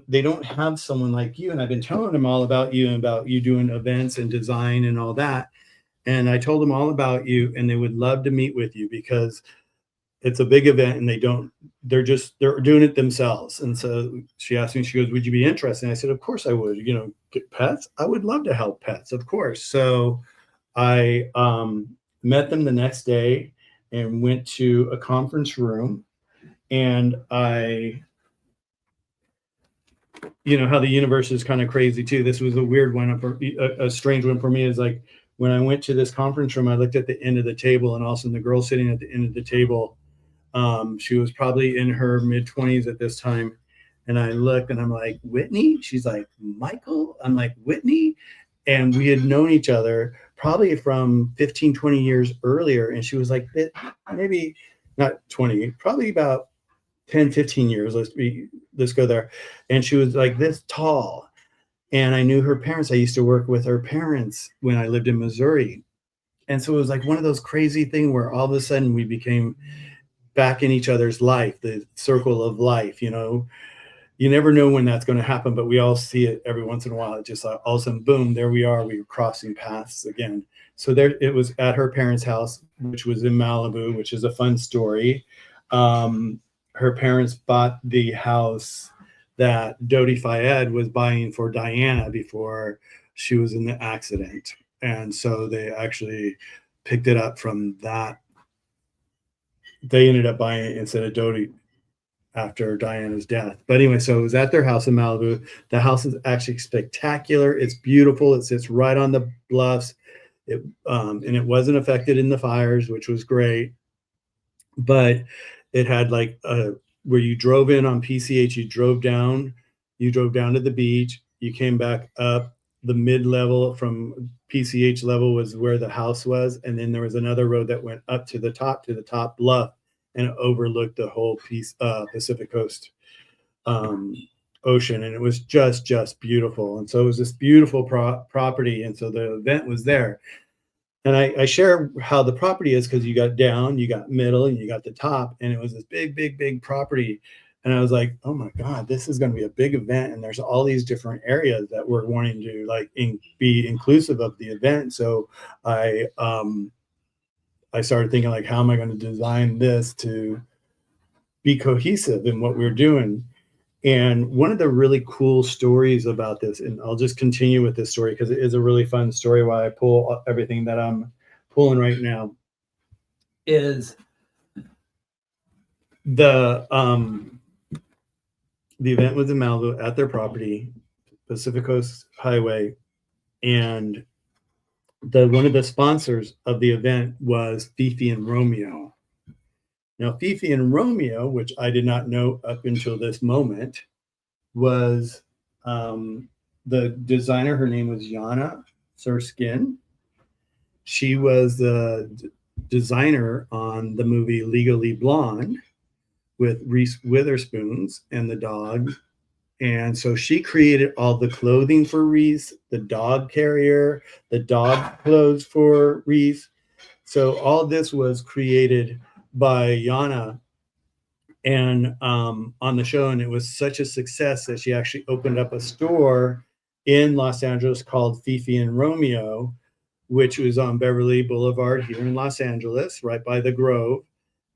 they don't have someone like you. And I've been telling them all about you and about you doing events and design and all that. And I told them all about you, and they would love to meet with you because it's a big event and they're doing it themselves. And so she asked me, she goes, would you be interested? And I said, of course I would. Get pets. I would love to help pets, of course. So I met them the next day and went to a conference room, and how the universe is kind of crazy too. This was a weird one, a strange one for me. Is like when I went to this conference room, I looked at the end of the table, and all of a sudden the girl sitting at the end of the table, she was probably in her mid-20s at this time. And I looked and I'm like, Whitney? She's like, Michael? I'm like, Whitney? And we had known each other probably from 15, 20 years earlier. And she was like, maybe not 20, probably about 10, 15 years. Let's go there. And she was like this tall. And I knew her parents. I used to work with her parents when I lived in Missouri. And so it was like one of those crazy things where all of a sudden we became back in each other's life, the circle of life. You never know when that's going to happen, but we all see it every once in a while. It just like all of a sudden, boom, there we are. We were crossing paths again. So there it was at her parents' house, which was in Malibu, which is a fun story. Her parents bought the house that Dodi Fayed was buying for Diana before she was in the accident. And so they actually picked it up from that. They ended up buying it instead of Dodi after Diana's death. But anyway, so it was at their house in Malibu. The house is actually spectacular. It's beautiful. It sits right on the bluffs. And it wasn't affected in the fires, which was great. But it had like where you drove in on PCH, you drove down to the beach, you came back up the mid-level from PCH level was where the house was, and then there was another road that went up to the top bluff, and it overlooked the whole Pacific Coast ocean, and it was just beautiful. And so it was this beautiful property, and so the event was there. And I share how the property is because you got down, you got middle, and you got the top, and it was this big property. And I was like, oh my God, this is going to be a big event, and there's all these different areas that we're wanting to like be inclusive of the event. So I started thinking like, how am I going to design this to be cohesive in what we're doing? And one of the really cool stories about this, and I'll just continue with this story because it is a really fun story while I pull everything that I'm pulling right now, is the event was in Malibu at their property, Pacific Coast Highway, and one of the sponsors of the event was Fifi and Romeo. Now, Fifi and Romeo, which I did not know up until this moment, was the designer. Her name was Yana Surskin. She was the designer on the movie Legally Blonde with Reese Witherspoon's and the dog. And so she created all the clothing for Reese, the dog carrier, the dog clothes for Reese. So all this was created by Yana and on the show, and it was such a success that she actually opened up a store in Los Angeles called Fifi and Romeo, which was on Beverly Boulevard here in Los Angeles, right by the Grove.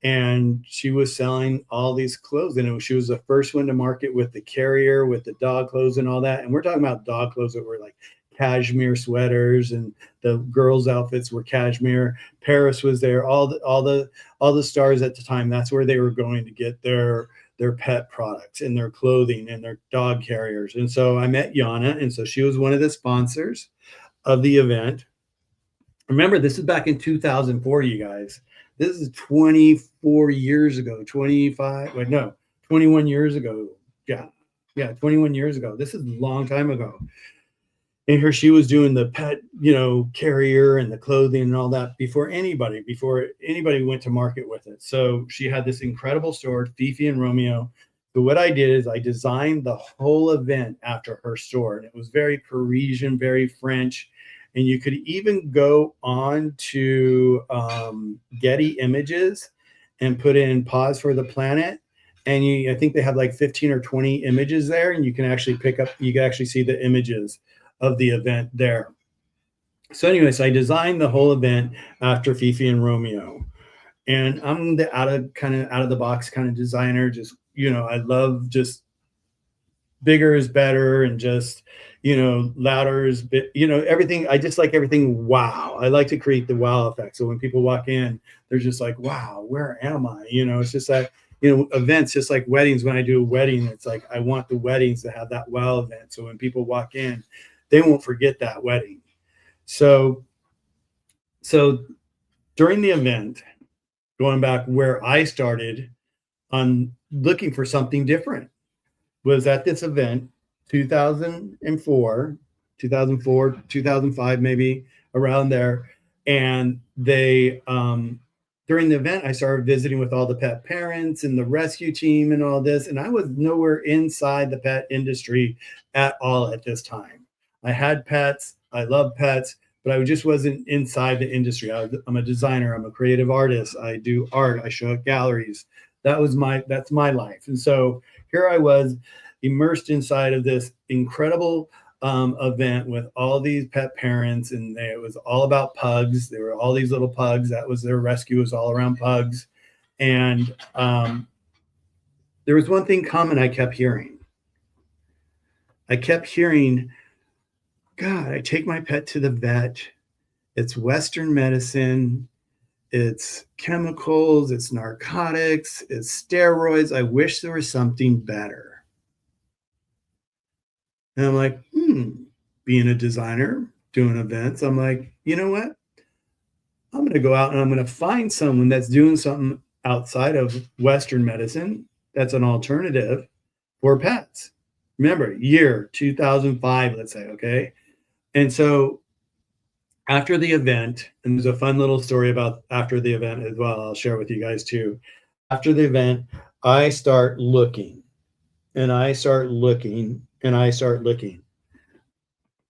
and she was selling all these clothes, and she was the first one to market with the carrier, with the dog clothes and all that. And we're talking about dog clothes that were like cashmere sweaters, and the girls' outfits were cashmere. Paris was there. All the stars at the time. That's where they were going to get their pet products and their clothing and their dog carriers. And so I met Yana, and so she was one of the sponsors of the event. Remember, this is back in 2004, you guys. This is 24 years ago, 25, like no, 21 years ago. Yeah. Yeah, 21 years ago. This is a long time ago. And here she was doing the pet, carrier and the clothing and all that before anybody went to market with it. So she had this incredible store, Fifi and Romeo. So what I did is I designed the whole event after her store, and it was very Parisian, very French. And you could even go on to Getty Images and put in Pause for the Planet. And I think they have like 15 or 20 images there, and you can actually see the images of the event there. So anyways, I designed the whole event after Fifi and Romeo. And I'm the out of the box kind of designer. Just, I love just bigger is better, and just, louder is everything. I just like everything. Wow. I like to create the wow effect. So when people walk in, they're just like, wow, where am I? It's just like, events, just like weddings. When I do a wedding, it's like, I want the weddings to have that wow event. So when people walk in, they won't forget that wedding. So during the event, going back where I started on looking for something different, was at this event, 2004, 2005, maybe around there. And they, during the event, I started visiting with all the pet parents and the rescue team and all this. And I was nowhere inside the pet industry at all at this time. I had pets, I love pets, but I just wasn't inside the industry. I'm a designer, I'm a creative artist, I do art, I show at galleries. That's my life. And so here I was, immersed inside of this incredible event with all these pet parents, and it was all about pugs. There were all these little pugs. That was their rescue, was all around pugs. And there was one thing common I kept hearing. God, I take my pet to the vet. It's Western medicine. It's chemicals. It's narcotics. It's steroids. I wish there was something better. And I'm like, being a designer, doing events, I'm like, you know what? I'm going to go out and I'm going to find someone that's doing something outside of Western medicine that's an alternative for pets. Remember, year 2005, let's say, okay? And so after the event, and there's a fun little story about after the event as well, I'll share with you guys too. After the event, I start looking, and I start looking, and I start looking.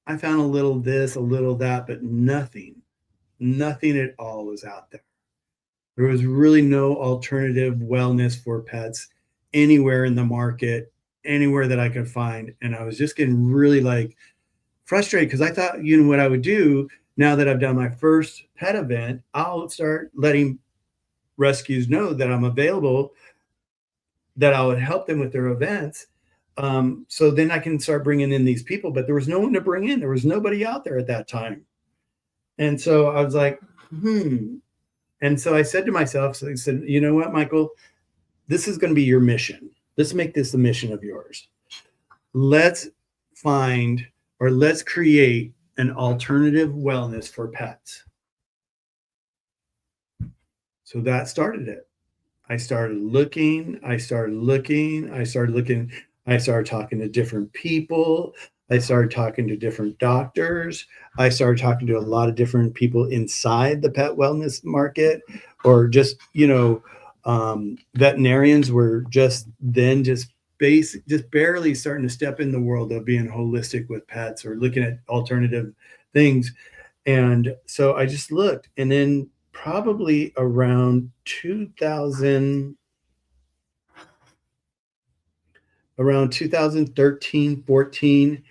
I found a little this, a little that, but nothing at all was out there. There was really no alternative wellness for pets anywhere in the market, anywhere that I could find. And I was just getting really like frustrated, because I thought, what I would do now that I've done my first pet event, I'll start letting rescues know that I'm available, that I would help them with their events. So then I can start bringing in these people, but there was no one to bring in. There was nobody out there at that time. And so I was like, And so I said to myself, I said, you know what, Michael, this is going to be your mission. Let's make this the mission of yours. Let's create an alternative wellness for pets. So that started it. I started looking. I started talking to different people. I started talking to different doctors. I started talking to a lot of different people inside the pet wellness market, or just, veterinarians were just barely starting to step in the world of being holistic with pets or looking at alternative things. And so I just looked, and then probably around 2013, 14,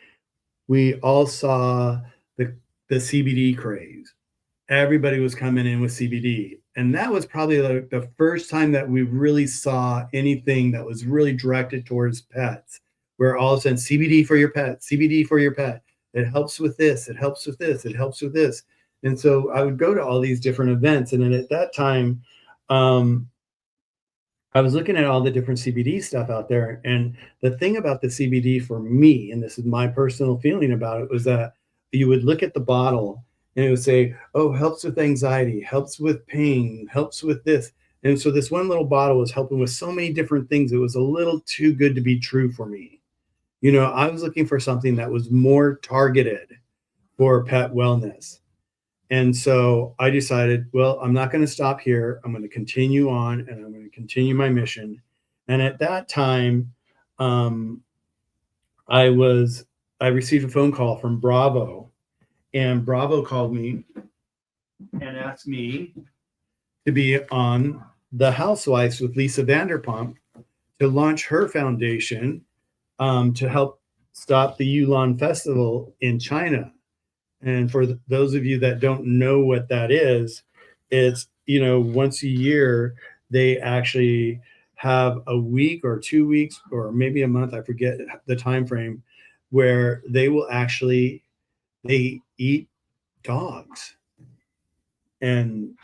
we all saw the CBD craze. Everybody was coming in with CBD. And that was probably the first time that we really saw anything that was really directed towards pets, where all of a sudden CBD for your pet, CBD for your pet. It helps with this, it helps with this, it helps with this. And so I would go to all these different events. And then at that time, um, I was looking at all the different CBD stuff out there. And the thing about the CBD for me, and this is my personal feeling about it, was that you would look at the bottle and it would say, oh, helps with anxiety, helps with pain, helps with this. And so this one little bottle was helping with so many different things. It was a little too good to be true for me. I was looking for something that was more targeted for pet wellness. And so I decided, well, I'm not going to stop here. I'm going to continue on and I'm going to continue my mission. And at that time, um, I was I received a phone call from Bravo, and Bravo called me and asked me to be on the Housewives with Lisa Vanderpump to launch her foundation to help stop the Yulon Festival in China. And for those of you that don't know what that is, it's, once a year, they actually have a week or 2 weeks or maybe a month, I forget the time frame, where they eat dogs. And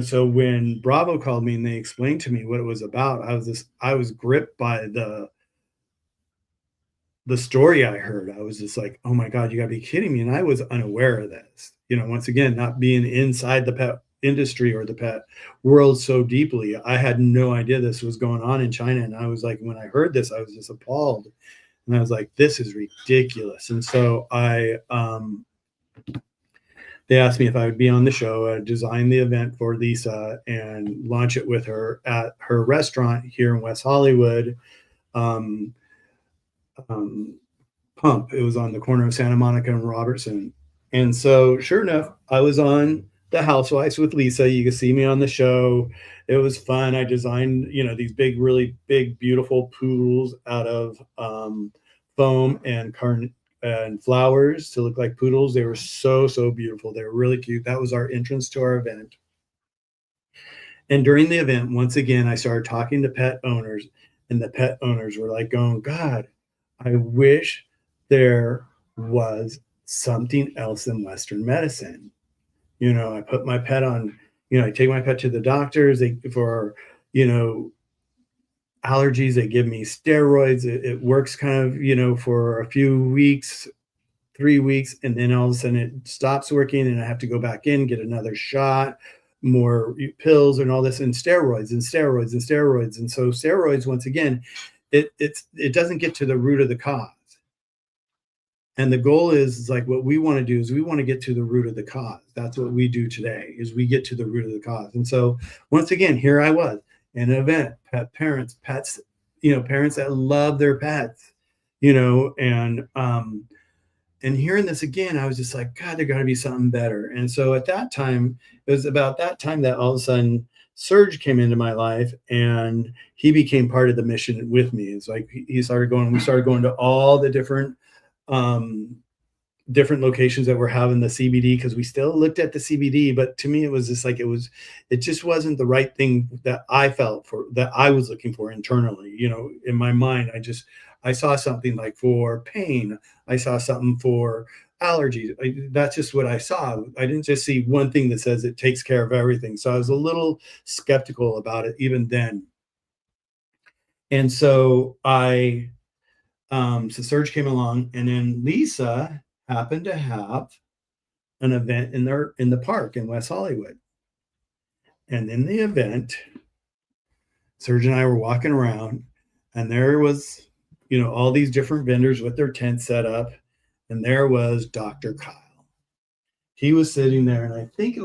so when Bravo called me and they explained to me what it was about, I was gripped by the story I heard. I was just like, oh my God, you gotta be kidding me. And I was unaware of this, once again, not being inside the pet industry or the pet world so deeply. I had no idea this was going on in China. And I was like, when I heard this, I was just appalled. And I was like, this is ridiculous. And so they asked me if I would be on the show, design the event for Lisa and launch it with her at her restaurant here in West Hollywood. Um, um, Pump. It was on the corner of Santa Monica and Robertson. And so, sure enough, I was on The Housewives with Lisa. You can see me on the show. It was fun. I designed, these big, really big, beautiful poodles out of foam and and flowers to look like poodles. They were so, so beautiful. They were really cute. That was our entrance to our event. And during the event, once again, I started talking to pet owners, and the pet owners were like going, God, I wish there was something else in Western medicine. I put my pet on, I take my pet to the doctors for, you know, allergies. They give me steroids. It works kind of, for a few weeks, 3 weeks, and then all of a sudden it stops working and I have to go back in, get another shot, more pills and all this, and steroids and steroids and steroids. And so steroids, once again, it doesn't get to the root of the cause. And the goal is like what we want to do is we want to get to the root of the cause. That's what we do today is we get to the root of the cause. And so once again, here I was in an event, parents, pets, parents that love their pets, and hearing this again, I was just like, God, there got to be something better. And so at that time, it was about that time that all of a sudden Serge came into my life and he became part of the mission with me. It's like we started going to all the um, different locations that were having the CBD because we still looked at the CBD, but to me, it was just like it just wasn't the right thing that I felt for that I was looking for internally. In my mind, I saw something like for pain, I saw something for allergies. That's just what I saw. I didn't just see one thing that says it takes care of everything. So I was a little skeptical about it even then. And so so Serge came along, and then Lisa happened to have an event in the park in West Hollywood. And in the event, Serge and I were walking around, and there was, all these different vendors with their tents set up, and there was Dr. Kyle. He was sitting there, and I think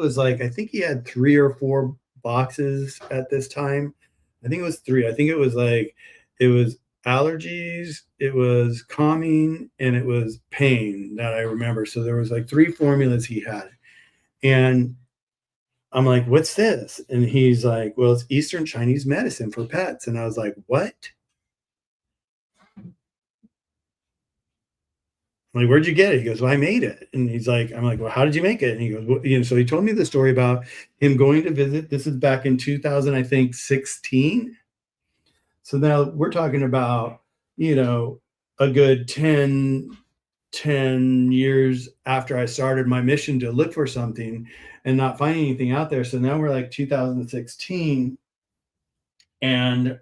he had 3 or 4 boxes at this time. I think it was 3. I think it was allergies, it was calming, and it was pain that I remember. So there was like 3 formulas he had. And I'm like, what's this? And he's like, well, it's Eastern Chinese medicine for pets. And I was like, what? I'm like, where'd you get it? He goes, well, I made it. And he's like, I'm like, well, how did you make it? And he goes, well, so he told me the story about him going to visit. This is back in 2000, I think, 16. So now we're talking about, a good 10 years after I started my mission to look for something and not finding anything out there. So now we're like 2016. And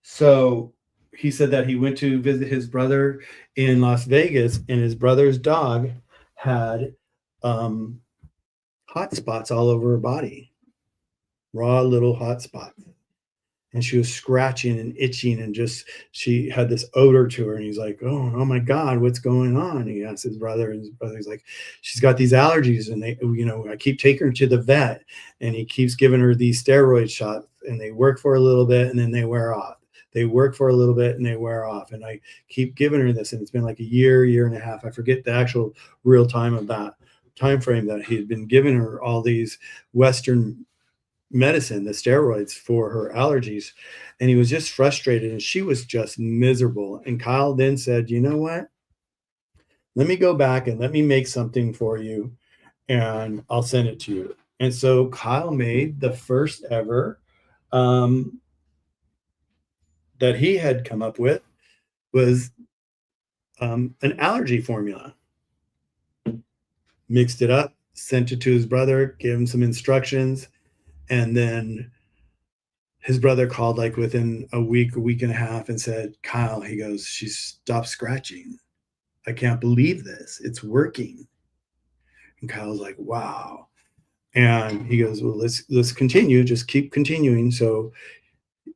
so he said that he went to visit his brother in Las Vegas, and his brother's dog had um, hot spots all over her body, raw little hot spots. And she was scratching and itching, and just she had this odor to her. And he's like, oh my God, what's going on? And he asked his brother, and his brother's like, she's got these allergies, and I keep taking her to the vet, and he keeps giving her these steroid shots, and they work for a little bit, and then they wear off. They work for a little bit and they wear off. And I keep giving her this, and it's been like a year and a half. I forget the actual real time of that time frame that he had been giving her all these Western medicine, the steroids for her allergies. And he was just frustrated, and she was just miserable. And Kyle then said, you know what? Let me go back and let me make something for you, and I'll send it to you. And so Kyle made the first ever um, that he had come up with was an allergy formula. Mixed it up, sent it to his brother, gave him some instructions, and then his brother called like within a week and a half, and said, Kyle, he goes, she stopped scratching. I can't believe this. It's working. And Kyle's like, wow. And he goes, well, let's continue. Just keep continuing. So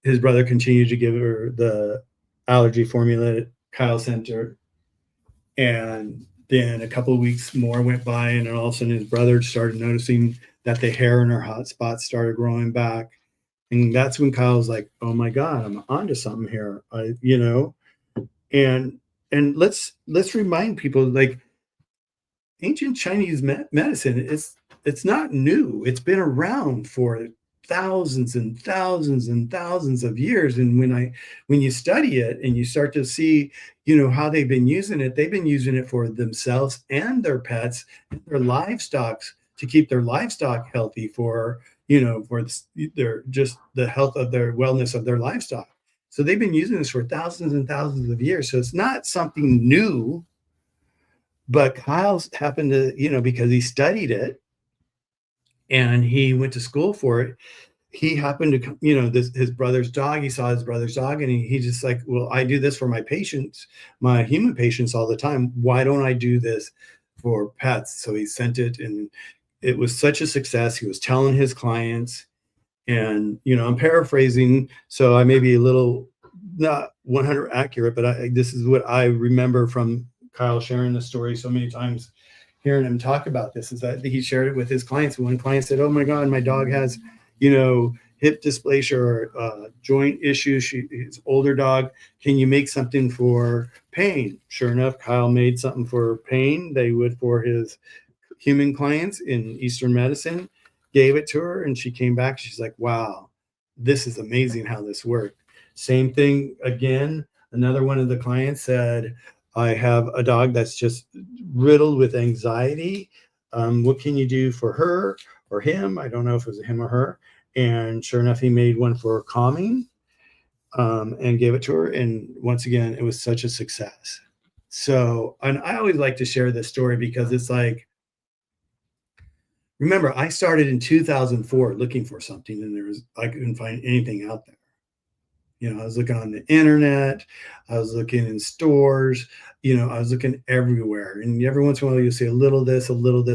his brother continued to give her the allergy formula Kyle sent her. And then a couple of weeks more went by, and then all of a sudden his brother started noticing that the hair in her hot spots started growing back. And that's when Kyle was like, oh my God, I'm onto something here. And let's remind people, like, ancient Chinese medicine is, it's not new. It's been around for thousands and thousands and thousands of years. And when you study it and you start to see, how they've been using it for themselves and their pets and their livestock, to keep their livestock healthy, for their just the health of their wellness of their livestock. So they've been using this for thousands and thousands of years. So it's not something new. But Kyle's happened to, because he studied it and he went to school for it, he happened to, his brother's dog, he saw his brother's dog, and he just like, well, I do this for my patients, my human patients all the time. Why don't I do this for pets? So he sent it, and it was such a success. He was telling his clients, and, I'm paraphrasing, so I may be a little not 100 accurate, but this is what I remember from Kyle sharing the story so many times, hearing him talk about this, is that he shared it with his clients. One client said, oh my God, my dog has, hip dysplasia or joint issues. His older dog. Can you make something for pain? Sure enough, Kyle made something for pain. They would for his human clients in Eastern medicine, gave it to her, and she came back. She's like, wow, this is amazing how this worked. Same thing again. Another one of the clients said, I have a dog that's just riddled with anxiety. What can you do for her or him? I don't know if it was him or her. And sure enough, he made one for calming, and gave it to her. And once again, it was such a success. So, and I always like to share this story because it's like, remember, I started in 2004 looking for something, and I couldn't find anything out there. I was looking on the internet, I was looking in stores, I was looking everywhere. And every once in a while you see a little this,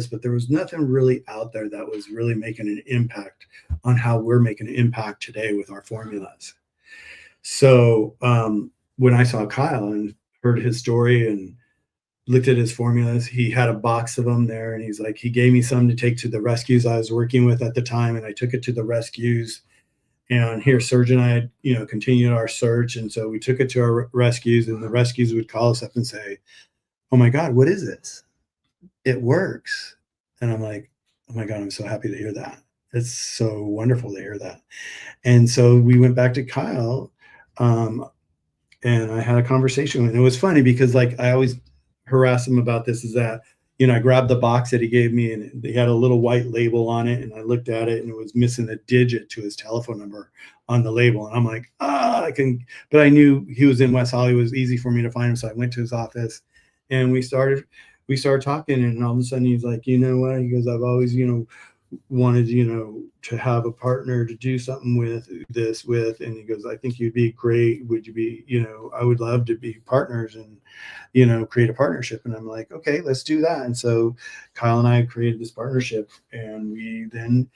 but there was nothing really out there that was really making an impact on how we're making an impact today with our formulas. So when I saw Kyle and heard his story and looked at his formulas, he had a box of them there, and he's like, he gave me some to take to the rescues I was working with at the time, and I took it to the rescues. And here, Serge and I had, continued our search. And so we took it to our rescues, and the rescues would call us up and say, oh my God, what is this? It works. And I'm like, oh my God, I'm so happy to hear that. It's so wonderful to hear that. And so we went back to Kyle, and I had a conversation with him. It was funny because like I always harass him about this, is that, I grabbed the box that he gave me and they had a little white label on it, and I looked at it and it was missing a digit to his telephone number on the label. And I'm like, I can, but I knew he was in West Hollywood. It was easy for me to find him. So I went to his office and we started talking, and all of a sudden he's like, you know what? He goes, I've always, wanted, to have a partner to do something with this with. And he goes, I think you'd be great. Would you be, I would love to be partners and, create a partnership. And I'm like, okay, let's do that. And so Kyle and I created this partnership, and we then,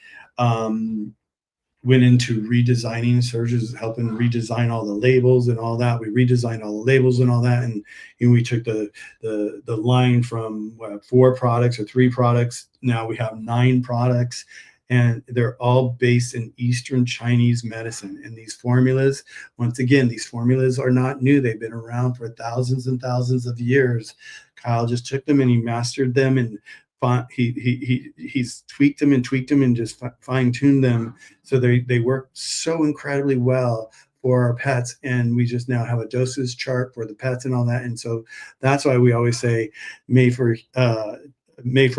went into redesigning. Serge's helping redesign all the labels and all that. We redesigned all the labels and all that, and we took the line from 4 products or 3 products. Now we have 9 products, and they're all based in Eastern Chinese medicine. And these formulas, once again, these formulas are not new. They've been around for thousands and thousands of years. Kyle just took them and he mastered them, and he's tweaked them and just fine-tuned them so they work so incredibly well for our pets. And we just now have a dosage chart for the pets and all that. And so that's why we always say made for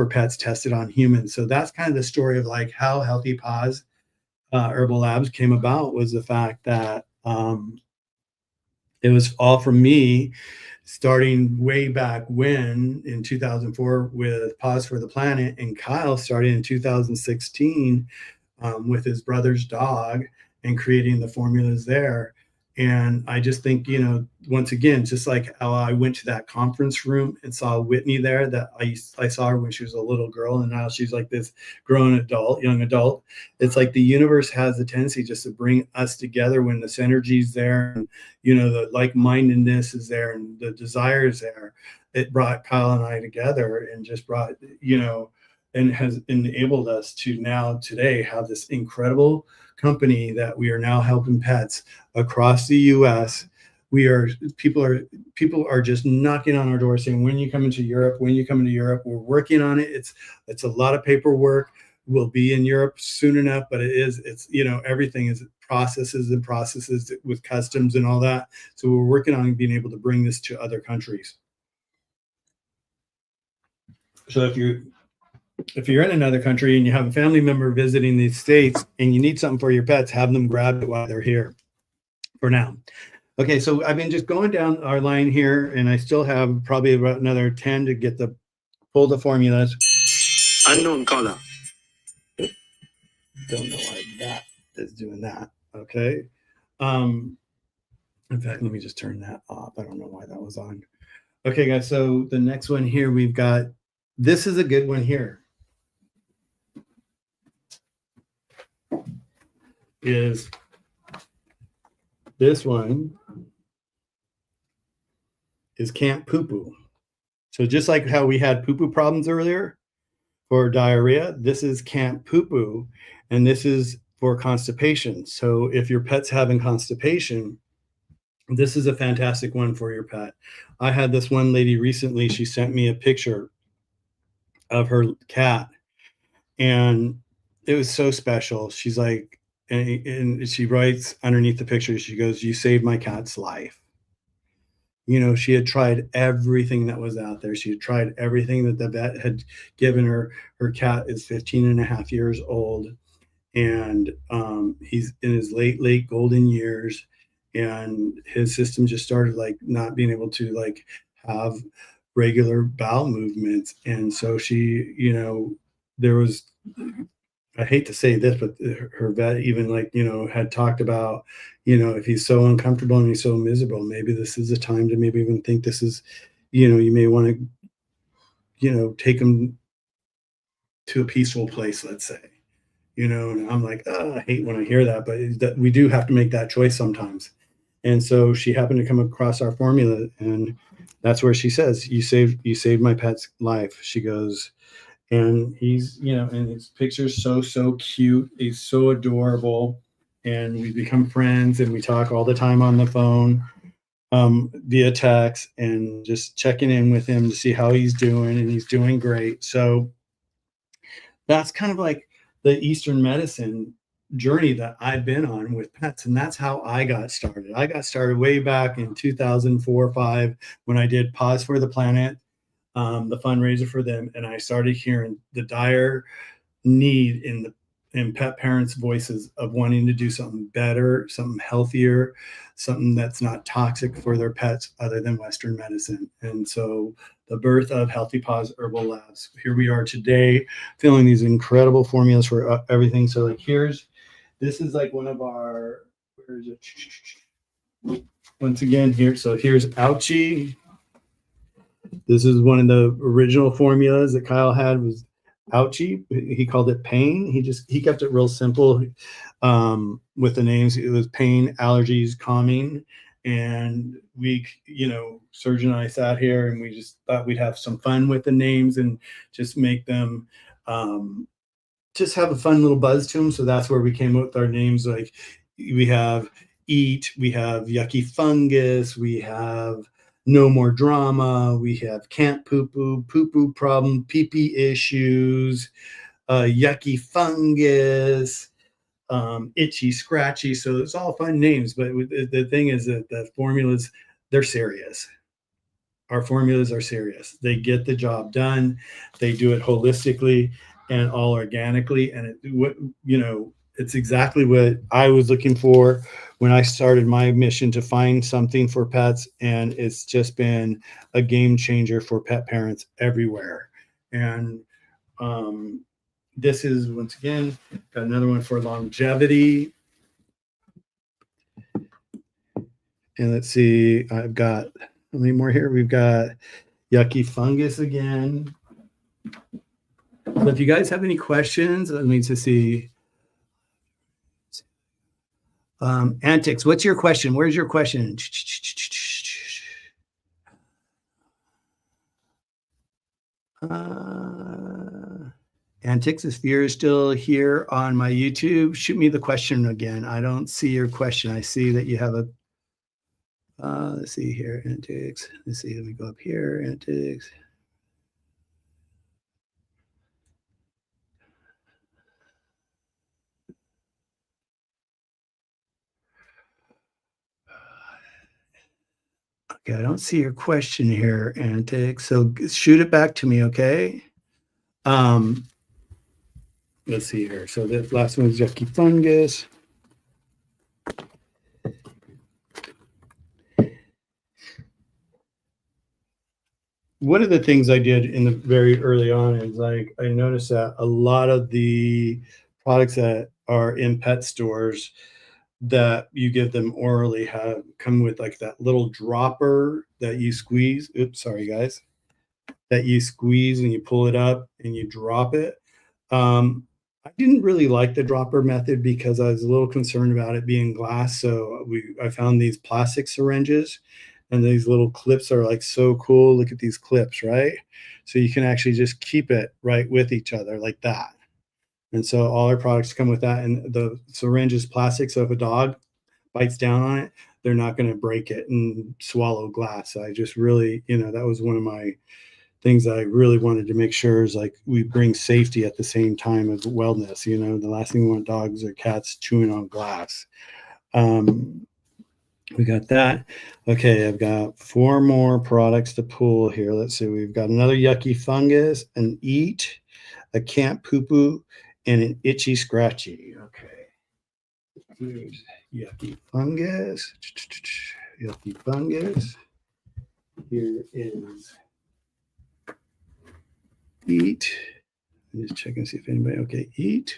pets, tested on humans. So that's kind of the story of like how Healthy Paws Herbal Labs came about, was the fact that it was all from me, starting way back when in 2004 with Paws for the Planet, and Kyle started in 2016 with his brother's dog and creating the formulas there. And I just think, once again, just like how I went to that conference room and saw Whitney there, that I saw her when she was a little girl, and now she's like this grown adult, young adult. It's like the universe has the tendency just to bring us together when the synergy's there, and, the like-mindedness is there and the desire is there. It brought Kyle and I together and just brought, and has enabled us to now today have this incredible company that we are now helping pets across the US. People are just knocking on our door saying, when you come into Europe, we're working on it. It's a lot of paperwork. We'll be in Europe soon enough, but it's everything is processes with customs and all that. So we're working on being able to bring this to other countries. So if you're in another country and you have a family member visiting the States and you need something for your pets, have them grab it while they're here for now. Okay, so I've been just going down our line here, and I still have probably about another 10 to pull the formulas. Unknown caller. Don't know why that is doing that. Okay. In fact, let me just turn that off. I don't know why that was on. Okay, guys, so the next one here, we've got, this is a good one here. Is this one is Can't Poo Poo. So just like how we had poo poo problems earlier for diarrhea, this is Can't Poo Poo, and this is for constipation. So if your pet's having constipation, this is a fantastic one for your pet. I had this one lady recently, she sent me a picture of her cat, and it was so special. She's like, and she writes underneath the picture, she goes, "You saved my cat's life." She had tried everything that was out there. She had tried everything that the vet had given her. Her cat is 15 and a half years old, and he's in his late golden years, and his system just started like not being able to like have regular bowel movements. And so she, there was, I hate to say this, but her vet even had talked about, if he's so uncomfortable and he's so miserable, maybe this is a time to maybe even think this is, you may want to, take him to a peaceful place, let's say, and I'm like, I hate when I hear that, but that we do have to make that choice sometimes. And so she happened to come across our formula, and that's where she says, you saved my pet's life. She goes, and he's, and his picture's so cute. He's so adorable. And we become friends, and we talk all the time on the phone, via text, and just checking in with him to see how he's doing, and he's doing great. So that's kind of like the Eastern medicine journey that I've been on with pets, and that's how I got started. I got started way back in 2004 or 5 when I did Paws for the Planet, the fundraiser for them, and I started hearing the dire need in pet parents' voices of wanting to do something better, something healthier, something that's not toxic for their pets other than Western medicine. And so the birth of Healthy Paws Herbal Labs. Here we are today, filling these incredible formulas for everything. So like this is like one of our, where is it? Once again here, so here's Ouchie. This is one of the original formulas that Kyle had was Ouchie. He called it Pain. He kept it real simple with the names. It was Pain, Allergies, Calming. And Surgeon and I sat here and we just thought we'd have some fun with the names and just make them just have a fun little buzz to them. So that's where we came up with our names. Like we have Eat, we have Yucky Fungus, we have No More Drama, we have Can't Poo Poo, Poo Poo Problem, Pee Pee Issues, Yucky Fungus, Itchy Scratchy. So it's all fun names, but the thing is that the formulas, they're serious. Our formulas are serious. They get the job done. They do it holistically and all organically. And it's exactly what I was looking for when I started my mission to find something for pets. And it's just been a game changer for pet parents everywhere. And this is, once again, got another one for longevity. And let's see, I've got how many more here? We've got Yucky Fungus again. So if you guys have any questions, let me just see. Antics, what's your question? Where's your question? Antics, if you're still here on my YouTube, shoot me the question again. I don't see your question. I see that you have a let's see here, Antics. Let's see, let me go up here, Antics. Okay, I don't see your question here, Antics. So shoot it back to me, okay? Let's see here. So the last one is Yucky Fungus. One of the things I did in the very early on is like I noticed that a lot of the products that are in pet stores that you give them orally have come with like that little dropper that you squeeze. Oops, sorry guys. That you squeeze and you pull it up and you drop it. I didn't really like the dropper method because I was a little concerned about it being glass. So I found these plastic syringes, and these little clips are like so cool. Look at these clips, right? So you can actually just keep it right with each other like that. And so all our products come with that. And the syringe is plastic. So if a dog bites down on it, they're not going to break it and swallow glass. So I just really, that was one of my things that I really wanted to make sure is like we bring safety at the same time as wellness. The last thing we want dogs or cats chewing on glass. We got that. Okay, I've got 4 more products to pull here. Let's see. We've got another Yucky Fungus, an Eat, a Can't Poo Poo, and an Itchy Scratchy. Okay. Here's Yucky Fungus. Yucky Fungus. Here is Eat. I'm just checking to see if anybody, okay, Eat.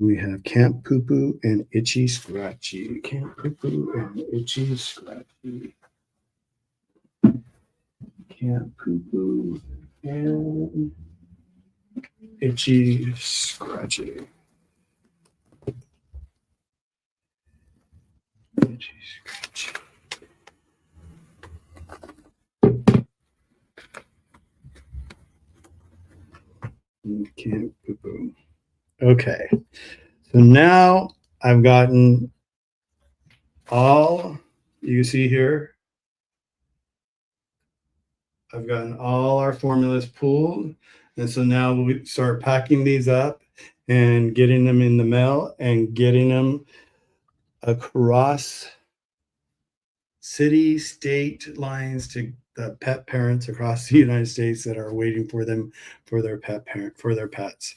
We have Can't Poo Poo and Itchy Scratchy. Can't Poo Poo and Itchy Scratchy. Can't Poo Poo and Itchy Scratchy. Itchy Scratchy. Can't Poo Poo. Okay. So now I've gotten all you see here I've gotten all our formulas pooled. And so now we start packing these up and getting them in the mail and getting them across city, state lines to the pet parents across the United States that are waiting for them for their for their pets.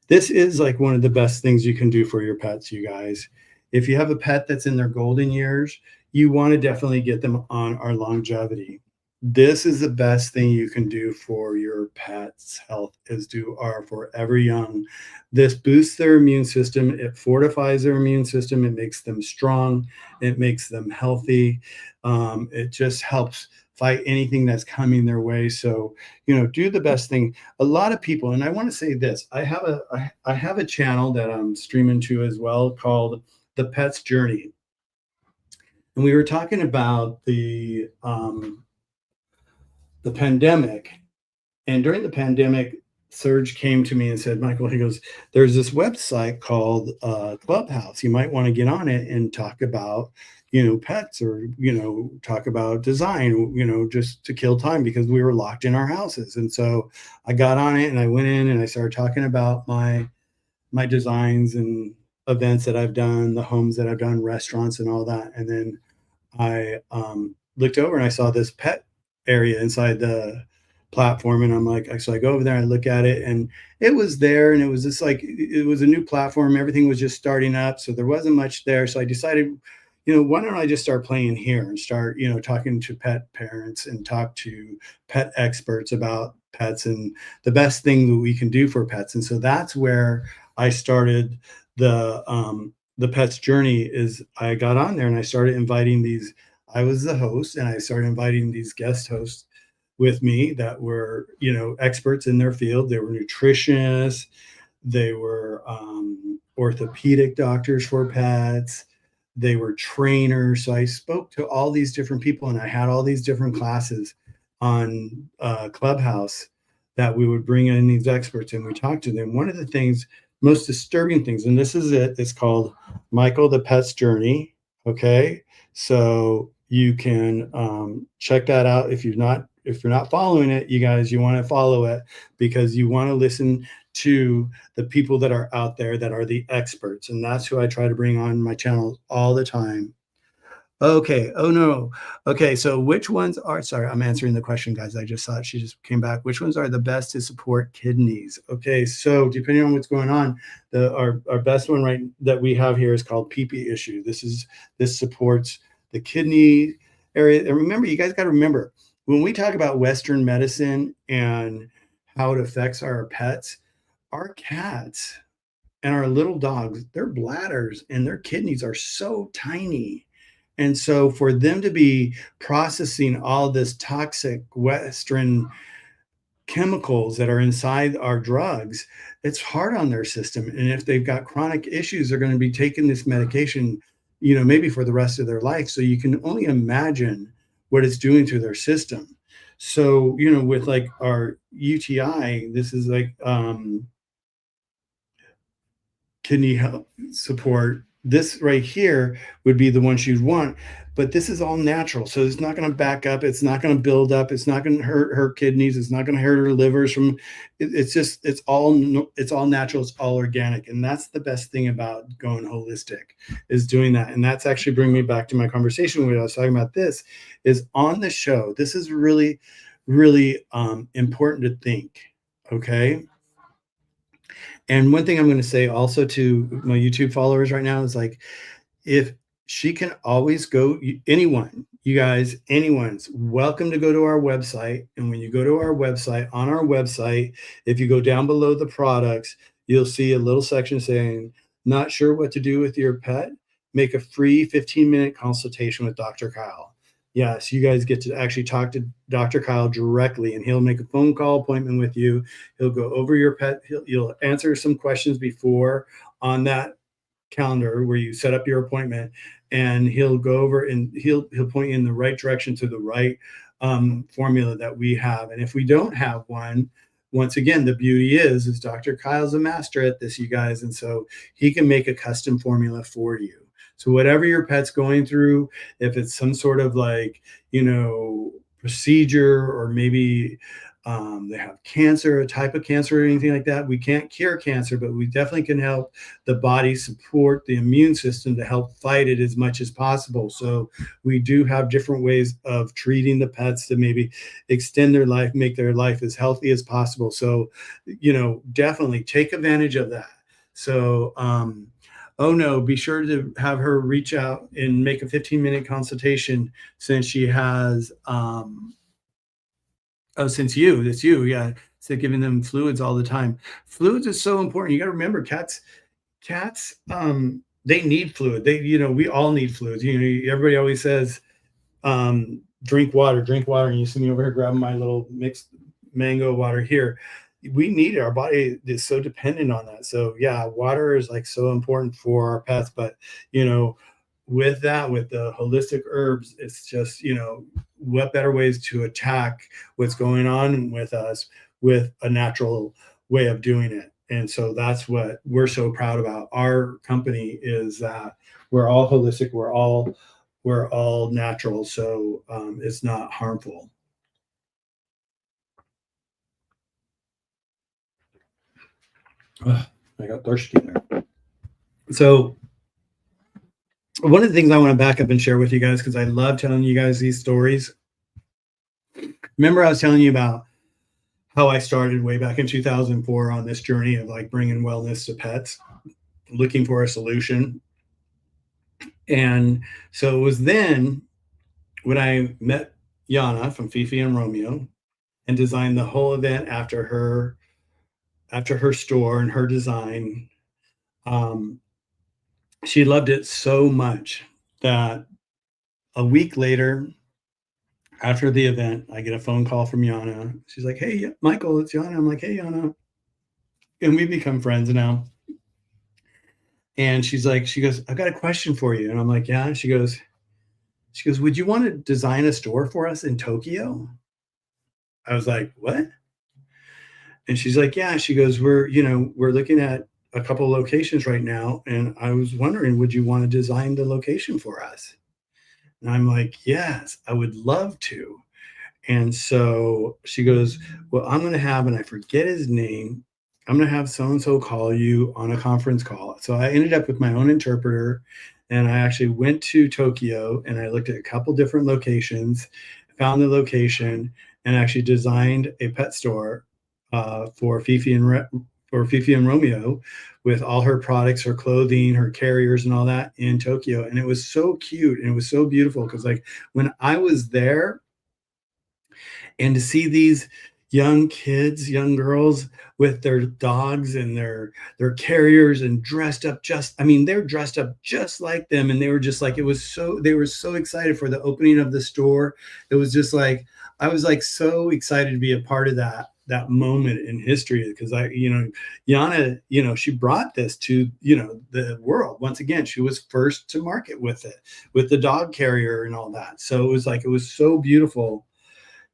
This is like one of the best things you can do for your pets, you guys. If you have a pet that's in their golden years, you want to definitely get them on our longevity. This is the best thing you can do for your pet's health is do our forever young. This boosts their immune system, it fortifies their immune system, it makes them strong, it makes them healthy. It just helps fight anything that's coming their way. So, do the best thing. A lot of people, and I want to say this, I have a channel that I'm streaming to as well called The Pet's Journey. And we were talking about the pandemic. And during the pandemic, Serge came to me and said, Michael, he goes, there's this website called Clubhouse. You might want to get on it and talk about, pets or, talk about design, just to kill time because we were locked in our houses. And so I got on it and I went in and I started talking about my designs and events that I've done, the homes that I've done, restaurants and all that. And then I looked over and I saw this pet area inside the platform. And I'm like, so I go over there and I look at it and it was there. And it was just like, it was a new platform. Everything was just starting up. So there wasn't much there. So I decided, why don't I just start playing here and start, talking to pet parents and talk to pet experts about pets and the best thing that we can do for pets. And so that's where I started the pet's journey is I got on there and I started inviting these. I was the host and I started inviting these guest hosts with me that were, experts in their field. They were nutritionists, they were orthopedic doctors for pets, they were trainers. So I spoke to all these different people and I had all these different classes on Clubhouse that we would bring in these experts and we talked to them. One of the things, most disturbing things, and this is it, it's called Michael the Pet's Journey. Okay. So you can check that out if you're not following it, you guys, you want to follow it because you want to listen to the people that are out there that are the experts. And that's who I try to bring on my channel all the time. Okay. Oh no. Okay. So which ones are, sorry, I'm answering the question, guys. I just saw it. She just came back. Which ones are the best to support kidneys? Okay. So depending on what's going on, our best one right that we have here is called PP issue. This supports the kidney area. And remember, you guys got to remember when we talk about Western medicine and how it affects our pets, our cats and our little dogs, their bladders and their kidneys are so tiny. And so for them to be processing all this toxic Western chemicals that are inside our drugs, it's hard on their system. And if they've got chronic issues, they're going to be taking this medication, maybe for the rest of their life. So you can only imagine what it's doing to their system. So, with like our UTI, this is like kidney health support. This right here would be the one she'd want, but this is all natural. So it's not going to back up. It's not going to build up. It's not going to hurt her kidneys. It's not going to hurt her livers it's all natural. It's all organic. And that's the best thing about going holistic is doing that. And that's actually bringing me back to my conversation where I was talking about this is on the show. This is really, really important to think. Okay. And one thing I'm going to say also to my YouTube followers right now is like, if she can always go, anyone, you guys, anyone's welcome to go to our website. And when you go to our website, on our website, if you go down below the products, you'll see a little section saying, not sure what to do with your pet? Make a free 15-minute consultation with Dr. Kyle. Yes, you guys get to actually talk to Dr. Kyle directly, and he'll make a phone call appointment with you. He'll go over your pet. You'll answer some questions before on that calendar where you set up your appointment, and he'll go over and he'll point you in the right direction to the right formula that we have. And if we don't have one, once again, the beauty is Dr. Kyle's a master at this, you guys, and so he can make a custom formula for you. So whatever your pet's going through, if it's some sort of like, procedure, or maybe they have cancer, a type of cancer, or anything like that. We can't cure cancer, but we definitely can help the body support the immune system to help fight it as much as possible. So we do have different ways of treating the pets to maybe extend their life, make their life as healthy as possible. So, definitely take advantage of that. So, oh no, be sure to have her reach out and make a 15-minute consultation, since she has oh, since it's you, yeah. So giving them fluids all the time. Fluids is so important. You got to remember, cats, they need fluid. We all need fluids. Everybody always says, drink water. And you see me over here grabbing my little mixed mango water here. We need it. Our body is so dependent on that. So yeah, water is like so important for our pets. But you know, with that, with the holistic herbs, it's just, what better ways to attack what's going on with us with a natural way of doing it. And so that's what we're so proud about. Our company is that we're all holistic. We're all natural. So it's not harmful. Ugh, I got thirsty there. So one of the things I want to back up and share with you guys, because I love telling you guys these stories. Remember, I was telling you about how I started way back in 2004 on this journey of like bringing wellness to pets, looking for a solution. And so it was then when I met Yana from Fifi and Romeo and designed the whole event after her store and her design. Um, she loved it so much that a week later, after the event, I get a phone call from Yana. She's like, "Hey, Michael, it's Yana." I'm like, "Hey, Yana." And we become friends now. And she goes, "I've got a question for you." And I'm like, "Yeah." She goes, "Would you want to design a store for us in Tokyo?" I was like, "What?" And she's like, "Yeah." She goes, we're looking at a couple locations right now. And I was wondering, would you want to design the location for us? And I'm like, "Yes, I would love to." And so she goes, "Well, I'm going to have," and I forget his name, "I'm going to have so and so call you on a conference call." So I ended up with my own interpreter, and I actually went to Tokyo and I looked at a couple different locations, found the location, and actually designed a pet store for Fifi and Romeo, with all her products, her clothing, her carriers, and all that in Tokyo. And it was so cute and it was so beautiful because, like, when I was there, and to see these young kids, young girls with their dogs and their carriers and dressed up they're dressed up just like them. And they were just like, they were so excited for the opening of the store. It was just like, I was like so excited to be a part of that moment in history, because Yana, she brought this to, the world. Once again, she was first to market with it, with the dog carrier and all that. So it was so beautiful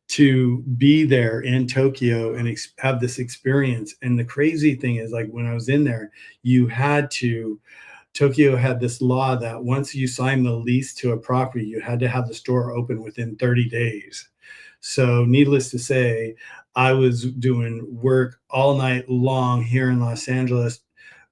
to be there in Tokyo and have this experience. And the crazy thing is, like, when I was in there, Tokyo had this law that once you sign the lease to a property, you had to have the store open within 30 days. So, needless to say, I was doing work all night long here in Los Angeles,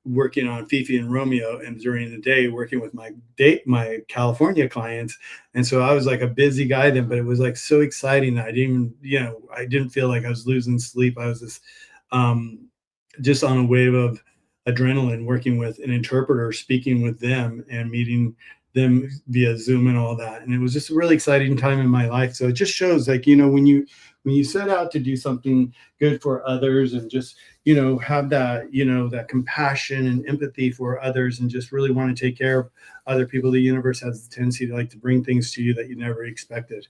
working on Fifi and Romeo, and during the day working with my California clients. And so I was like a busy guy then, but it was like so exciting that I didn't feel like I was losing sleep. I was um, just on a wave of adrenaline, working with an interpreter, speaking with them and meeting them via Zoom and all that. And it was just a really exciting time in my life. So it just shows, like, when you set out to do something good for others, and just, have that compassion and empathy for others, and just really want to take care of other people, the universe has the tendency to like to bring things to you that you never expected.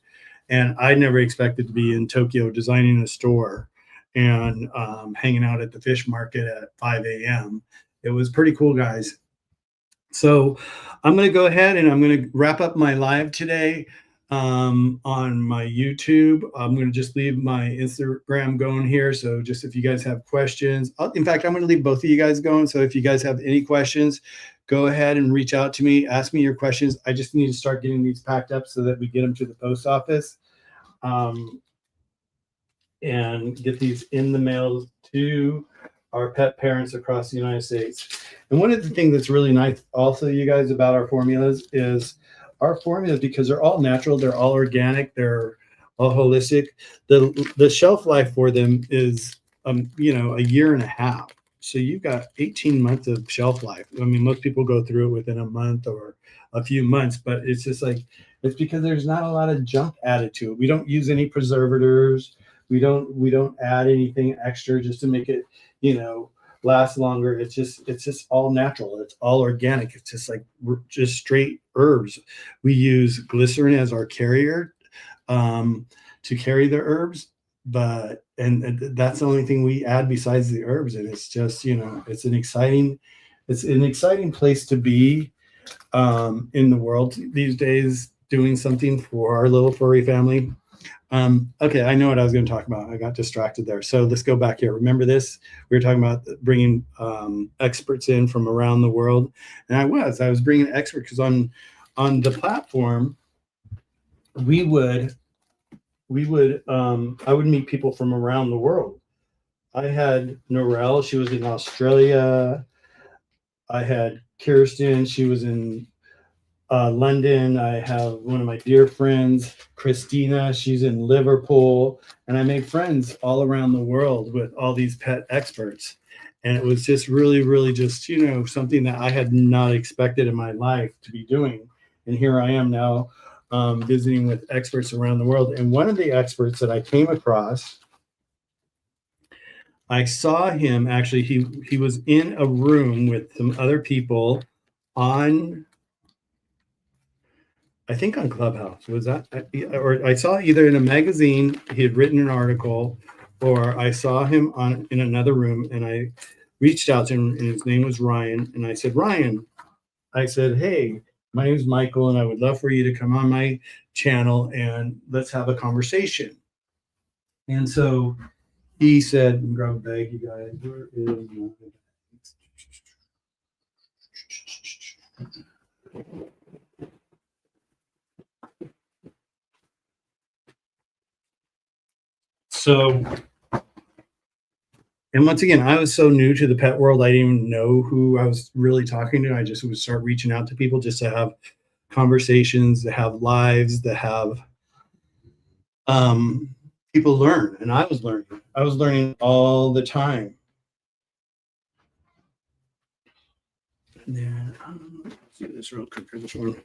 And I never expected to be in Tokyo designing a store and hanging out at the fish market at 5 a.m. It was pretty cool, guys. So I'm going to go ahead and I'm going to wrap up my live today on my YouTube. I'm going to just leave my Instagram going here. So just if you guys have questions, in fact, I'm going to leave both of you guys going. So if you guys have any questions, go ahead and reach out to me. Ask me your questions. I just need to start getting these packed up so that we get them to the post office. and get these in the mail to our pet parents across the United States. And one of the things that's really nice also, you guys, about our formulas is our formulas, because they're all natural, they're all organic, they're all holistic. The shelf life for them is a year and a half. So you've got 18 months of shelf life. I mean, most people go through it within a month or a few months, but it's just like, it's because there's not a lot of junk added to it. We don't use any preservatives. We don't add anything extra just to make it, last longer. It's just all natural. It's all organic. It's just like just straight herbs. We use glycerin as our carrier to carry the herbs, but and that's the only thing we add besides the herbs. And it's just, it's an exciting place to be in the world these days, doing something for our little furry family. Okay, I know what I was going to talk about. I got distracted there. So let's go back here. Remember this? We were talking about bringing experts in from around the world, and I was bringing experts because on the platform, we would I would meet people from around the world. I had Norel. She was in Australia. I had Kirsten. She was in London. I have one of my dear friends, Christina. She's in Liverpool, and I make friends all around the world with all these pet experts. And it was just really, really just something that I had not expected in my life to be doing. And here I am now, visiting with experts around the world. And one of the experts that I came across, I saw him actually. He was in a room with some other people on, I think, on Clubhouse. Was that, or I saw either in a magazine he had written an article, or I saw him in another room, and I reached out to him, and his name was Ryan. And I said, Ryan, I said, hey, my name is Michael, and I would love for you to come on my channel and let's have a conversation. And so he said, grab a bag, you guys. Where is my bag? So, and once again, I was so new to the pet world, I didn't even know who I was really talking to. I just would start reaching out to people just to have conversations, to have lives, to have people learn. And I was learning all the time. And then let's do this real quick. This one.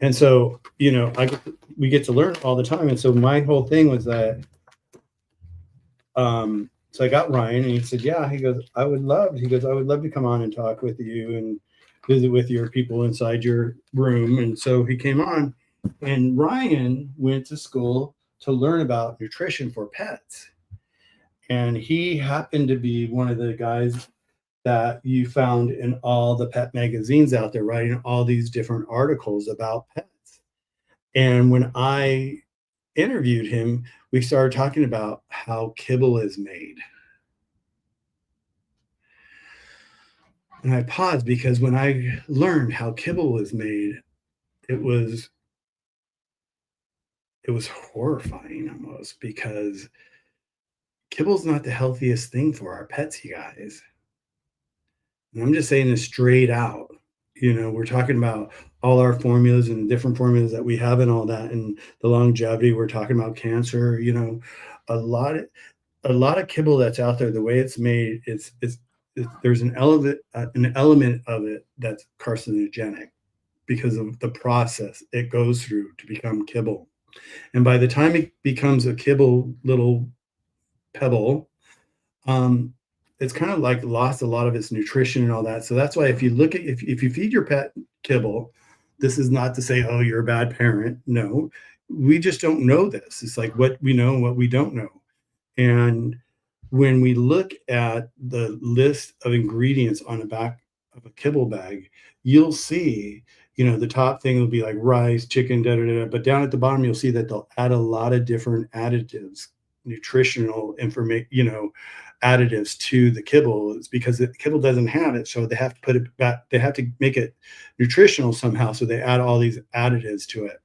And so, we get to learn all the time. And so my whole thing was that, so I got Ryan, and he said, yeah, he goes, I would love to come on and talk with you and visit with your people inside your room. And so he came on, and Ryan went to school to learn about nutrition for pets. And he happened to be one of the guys that you found in all the pet magazines out there, writing all these different articles about pets. And when I interviewed him, we started talking about how kibble is made. And I paused because when I learned how kibble was made, it was horrifying almost, because kibble's not the healthiest thing for our pets, you guys. And I'm just saying this straight out. We're talking about all our formulas and different formulas that we have and all that, and the longevity. We're talking about cancer. A lot of kibble that's out there, the way it's made, there's an element of it that's carcinogenic because of the process it goes through to become kibble. And by the time it becomes a kibble little pebble, it's kind of like lost a lot of its nutrition and all that. So that's why if you feed your pet kibble, this is not to say, oh, you're a bad parent. No, we just don't know this. It's like what we know and what we don't know. And when we look at the list of ingredients on the back of a kibble bag, you'll see, the top thing will be like rice, chicken, but down at the bottom, you'll see that they'll add a lot of different additives, nutritional information, additives to the kibble. It's because the kibble doesn't have it, so they have to put it back. They have to make it nutritional somehow, so they add all these additives to it.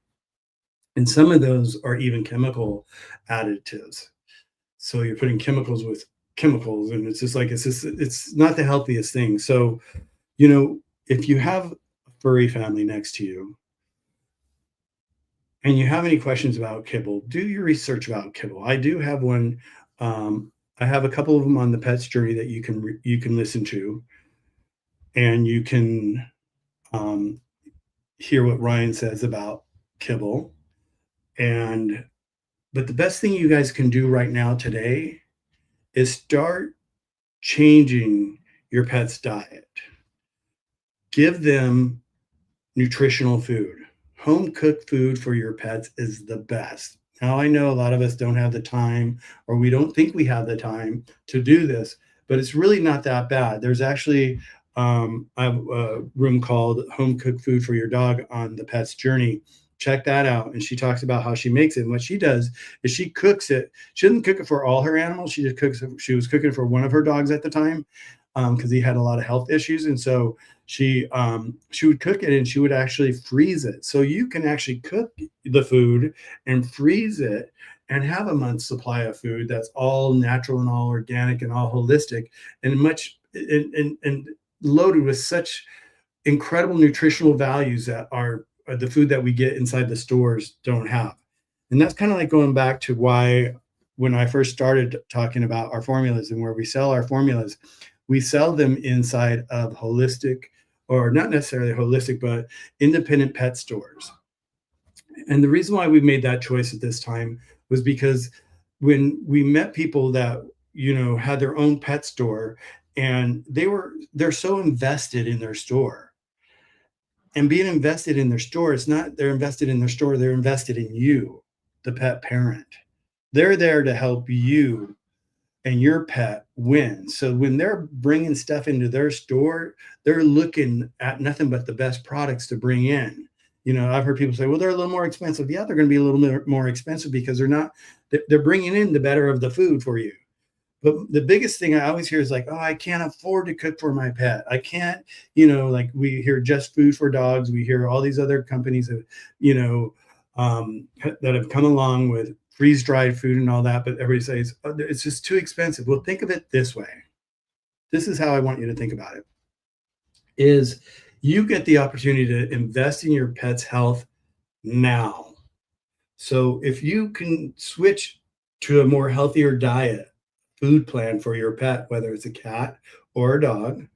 And some of those are even chemical additives. So you're putting chemicals with chemicals, and it's not the healthiest thing. So, if you have a furry family next to you and you have any questions about kibble, do your research about kibble. I do have one. I have a couple of them on the Pets Journey that you can listen to, and you can um, hear what Ryan says about kibble. And but the best thing you guys can do right now today is start changing your pet's diet. Give them nutritional food. Home cooked food for your pets is the best. Now, I know a lot of us don't have the time, or we don't think we have the time to do this, but it's really not that bad. There's actually I have a room called Home Cooked Food for Your Dog on the Pet's Journey. Check that out. And she talks about how she makes it. And what she does is she cooks it. She doesn't cook it for all her animals. She just cooks it. She was cooking for one of her dogs at the time because he had a lot of health issues. And so she would cook it and she would actually freeze it. So you can actually cook the food and freeze it and have a month's supply of food that's all natural and all organic and all holistic and much and loaded with such incredible nutritional values that are the food that we get inside the stores don't have. And that's kind of like going back to why when I first started talking about our formulas and where we sell our formulas, we sell them inside of holistic, or not necessarily holistic, but independent pet stores. And the reason why we made that choice at this time was because when we met people that, had their own pet store, and they're so invested in their store. And being invested in their store, it's not they're invested in their store, they're invested in you, the pet parent. They're there to help you and your pet win. So when they're bringing stuff into their store, they're looking at nothing but the best products to bring in. I've heard people say, well, they're a little more expensive. Yeah, they're going to be a little bit more expensive because they're bringing in the better of the food for you. But the biggest thing I always hear is like, oh, I can't afford to cook for my pet. I can't, like we hear Just Food for Dogs. We hear all these other companies that, that have come along with freeze dried food and all that. But everybody says, oh, it's just too expensive. Well, think of it this way. This is how I want you to think about it is you get the opportunity to invest in your pet's health now. So if you can switch to a more healthier diet, food plan for your pet, whether it's a cat or a dog,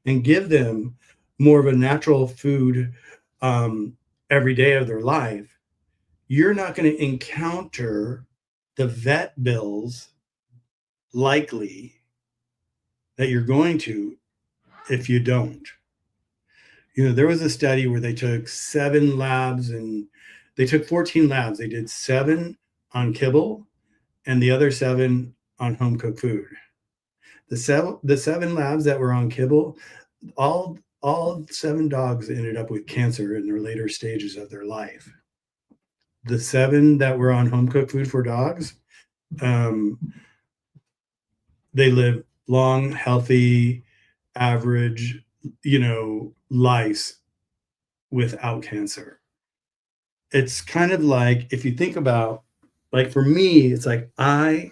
and give them more of a natural food every day of their life, you're not going to encounter the vet bills likely that you're going to if you don't. There was a study where they took 7 labs and they took 14 labs. They did 7 on kibble and the other 7 on home cooked food. The seven labs that were on kibble, all 7 dogs ended up with cancer in their later stages of their life. The 7 that were on home cooked food for dogs, they live long, healthy, average, lives without cancer. It's kind of like if you think about, like for me, it's like I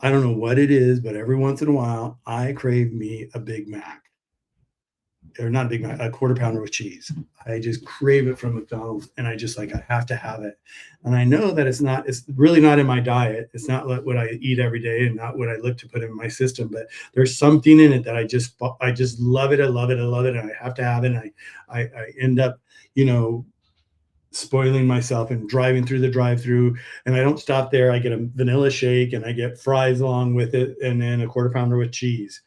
don't know what it is, but every once in a while, I crave me a Big Mac, or not a Big Mac, a quarter pounder with cheese. I just crave it from McDonald's, and I have to have it. And I know that it's really not in my diet. It's not what I eat every day, and not what I look to put in my system. But there's something in it that I just love it. I love it. I love it, and I have to have it. And I end up, spoiling myself and driving through the drive-through, and I don't stop there. I get a vanilla shake and I get fries along with it, and then a quarter pounder with cheese.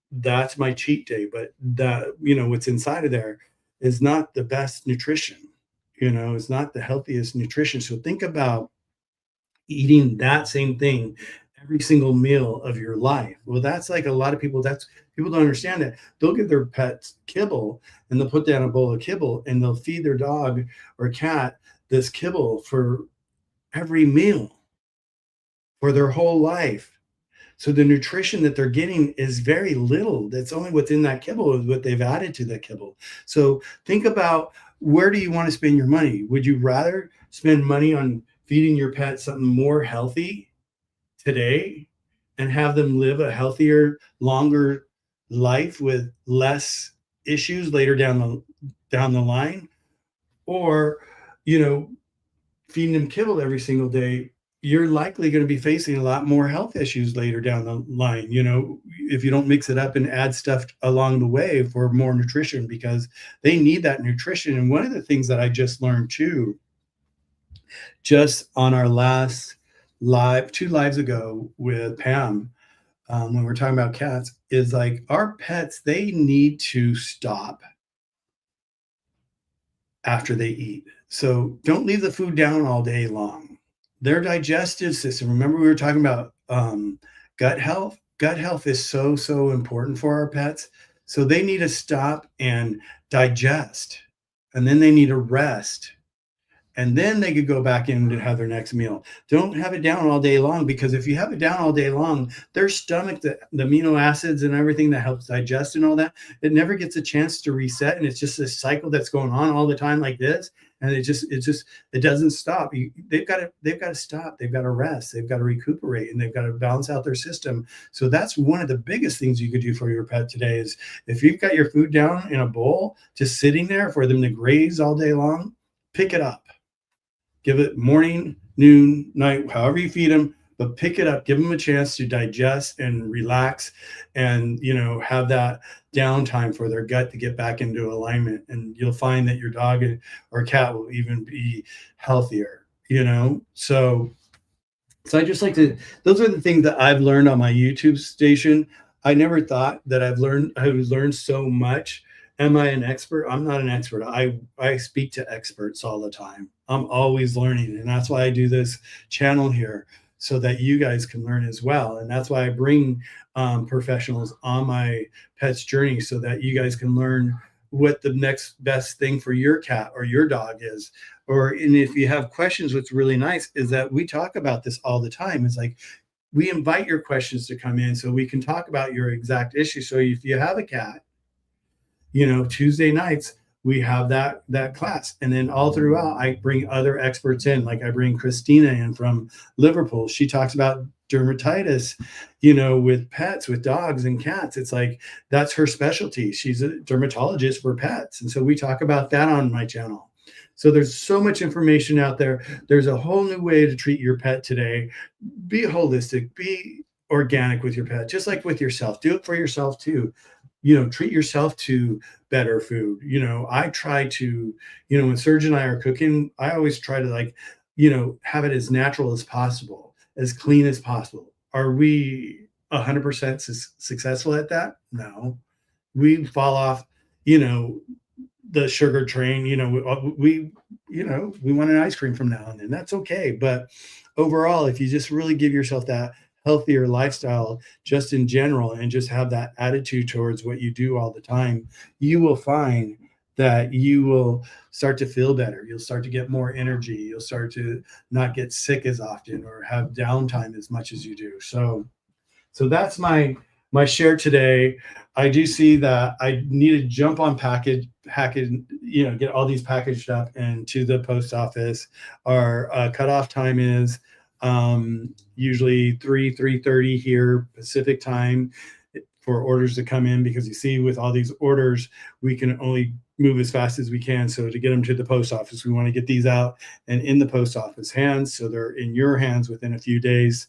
That's my cheat day. But what's inside of there is not the best nutrition. It's not the healthiest nutrition. So think about eating that same thing every single meal of your life. Well, that's like a lot of people, that's people don't understand that. They'll give their pets kibble and they'll put down a bowl of kibble and they'll feed their dog or cat this kibble for every meal for their whole life. So the nutrition that they're getting is very little. That's only what's in that kibble is what they've added to the kibble. So think about where do you want to spend your money? Would you rather spend money on feeding your pet something more healthy today and have them live a healthier, longer life with less issues later down the line? Or, you know, feeding them kibble every single day, you're likely going to be facing a lot more health issues later down the line, if you don't mix it up and add stuff along the way for more nutrition, because they need that nutrition. And one of the things that I just learned too, just on our last live, 2 lives ago with Pam, when we're talking about cats, is like our pets, they need to stop after they eat. So don't leave the food down all day long. Their digestive system, remember we were talking about gut health? Gut health is so, so important for our pets. So they need to stop and digest, and then they need to rest, and then they could go back in to have their next meal. Don't have it down all day long, because if you have it down all day long, their stomach, the amino acids and everything that helps digest and all that, it never gets a chance to reset, and it's just a cycle that's going on all the time like this, and it doesn't stop. They've got to stop. They've got to rest. They've got to recuperate, and they've got to balance out their system. So that's one of the biggest things you could do for your pet today is, if you've got your food down in a bowl, just sitting there for them to graze all day long, pick it up. Give it morning, noon, night, however you feed them, but pick it up, give them a chance to digest and relax, and have that downtime for their gut to get back into alignment. And you'll find that your dog or cat will even be healthier. So I just like to, those are the things that I've learned on my YouTube station. I never thought that I would learn so much. Am I an expert? I'm not an expert. I speak to experts all the time. I'm always learning. And that's why I do this channel here, so that you guys can learn as well. And that's why I bring professionals on my pet's journey, so that you guys can learn what the next best thing for your cat or your dog is. And if you have questions, what's really nice is that we talk about this all the time. It's like, we invite your questions to come in so we can talk about your exact issue. So if you have a cat, Tuesday nights we have that class, and then all throughout I bring other experts in. Like I bring Christina in from Liverpool. She talks about dermatitis, with pets, with dogs and cats. It's like that's her specialty. She's a dermatologist for pets, and so we talk about that on my channel. So there's so much information out there. There's a whole new way to treat your pet today. Be holistic, be organic with your pet, just like with yourself. Do it for yourself too. Treat yourself to better food. I try to, when Serge and I are cooking, I always try to have it as natural as possible, as clean as possible. Are we 100% successful at that? No. We fall off, the sugar train. We want an ice cream from now and then. That's okay. But overall, if you just really give yourself that healthier lifestyle just in general, and just have that attitude towards what you do all the time, you will find that you will start to feel better. You'll start to get more energy. You'll start to not get sick as often or have downtime as much as you do. So that's my share today. I do see that I need to jump on package, get all these packaged up and to the post office. Our cutoff time is usually 3:30 here Pacific time for orders to come in, because you see, with all these orders, we can only move as fast as we can. So to get them to the post office, we want to get these out and in the post office hands, so they're in your hands within a few days.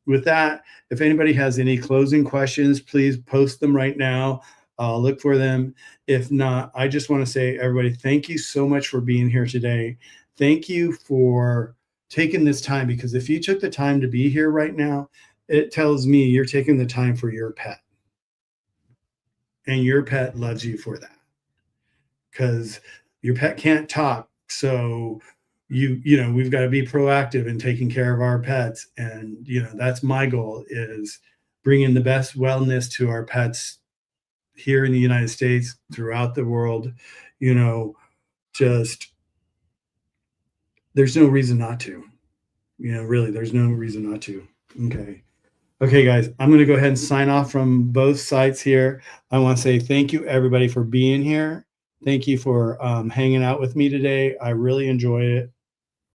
With that, if anybody has any closing questions, please post them right now. I'll look for them. If not, I just want to say, everybody, thank you so much for being here today. Thank you for taking this time, because if you took the time to be here right now, it tells me you're taking the time for your pet, and your pet loves you for that, because your pet can't talk. So we've got to be proactive in taking care of our pets. And that's my goal, is bringing the best wellness to our pets here in the United States, throughout the world. Just, there's no reason not to. Really, there's no reason not to. Okay, guys, I'm going to go ahead and sign off from both sides here. I want to say thank you, everybody, for being here. Thank you for hanging out with me today. I really enjoyed it.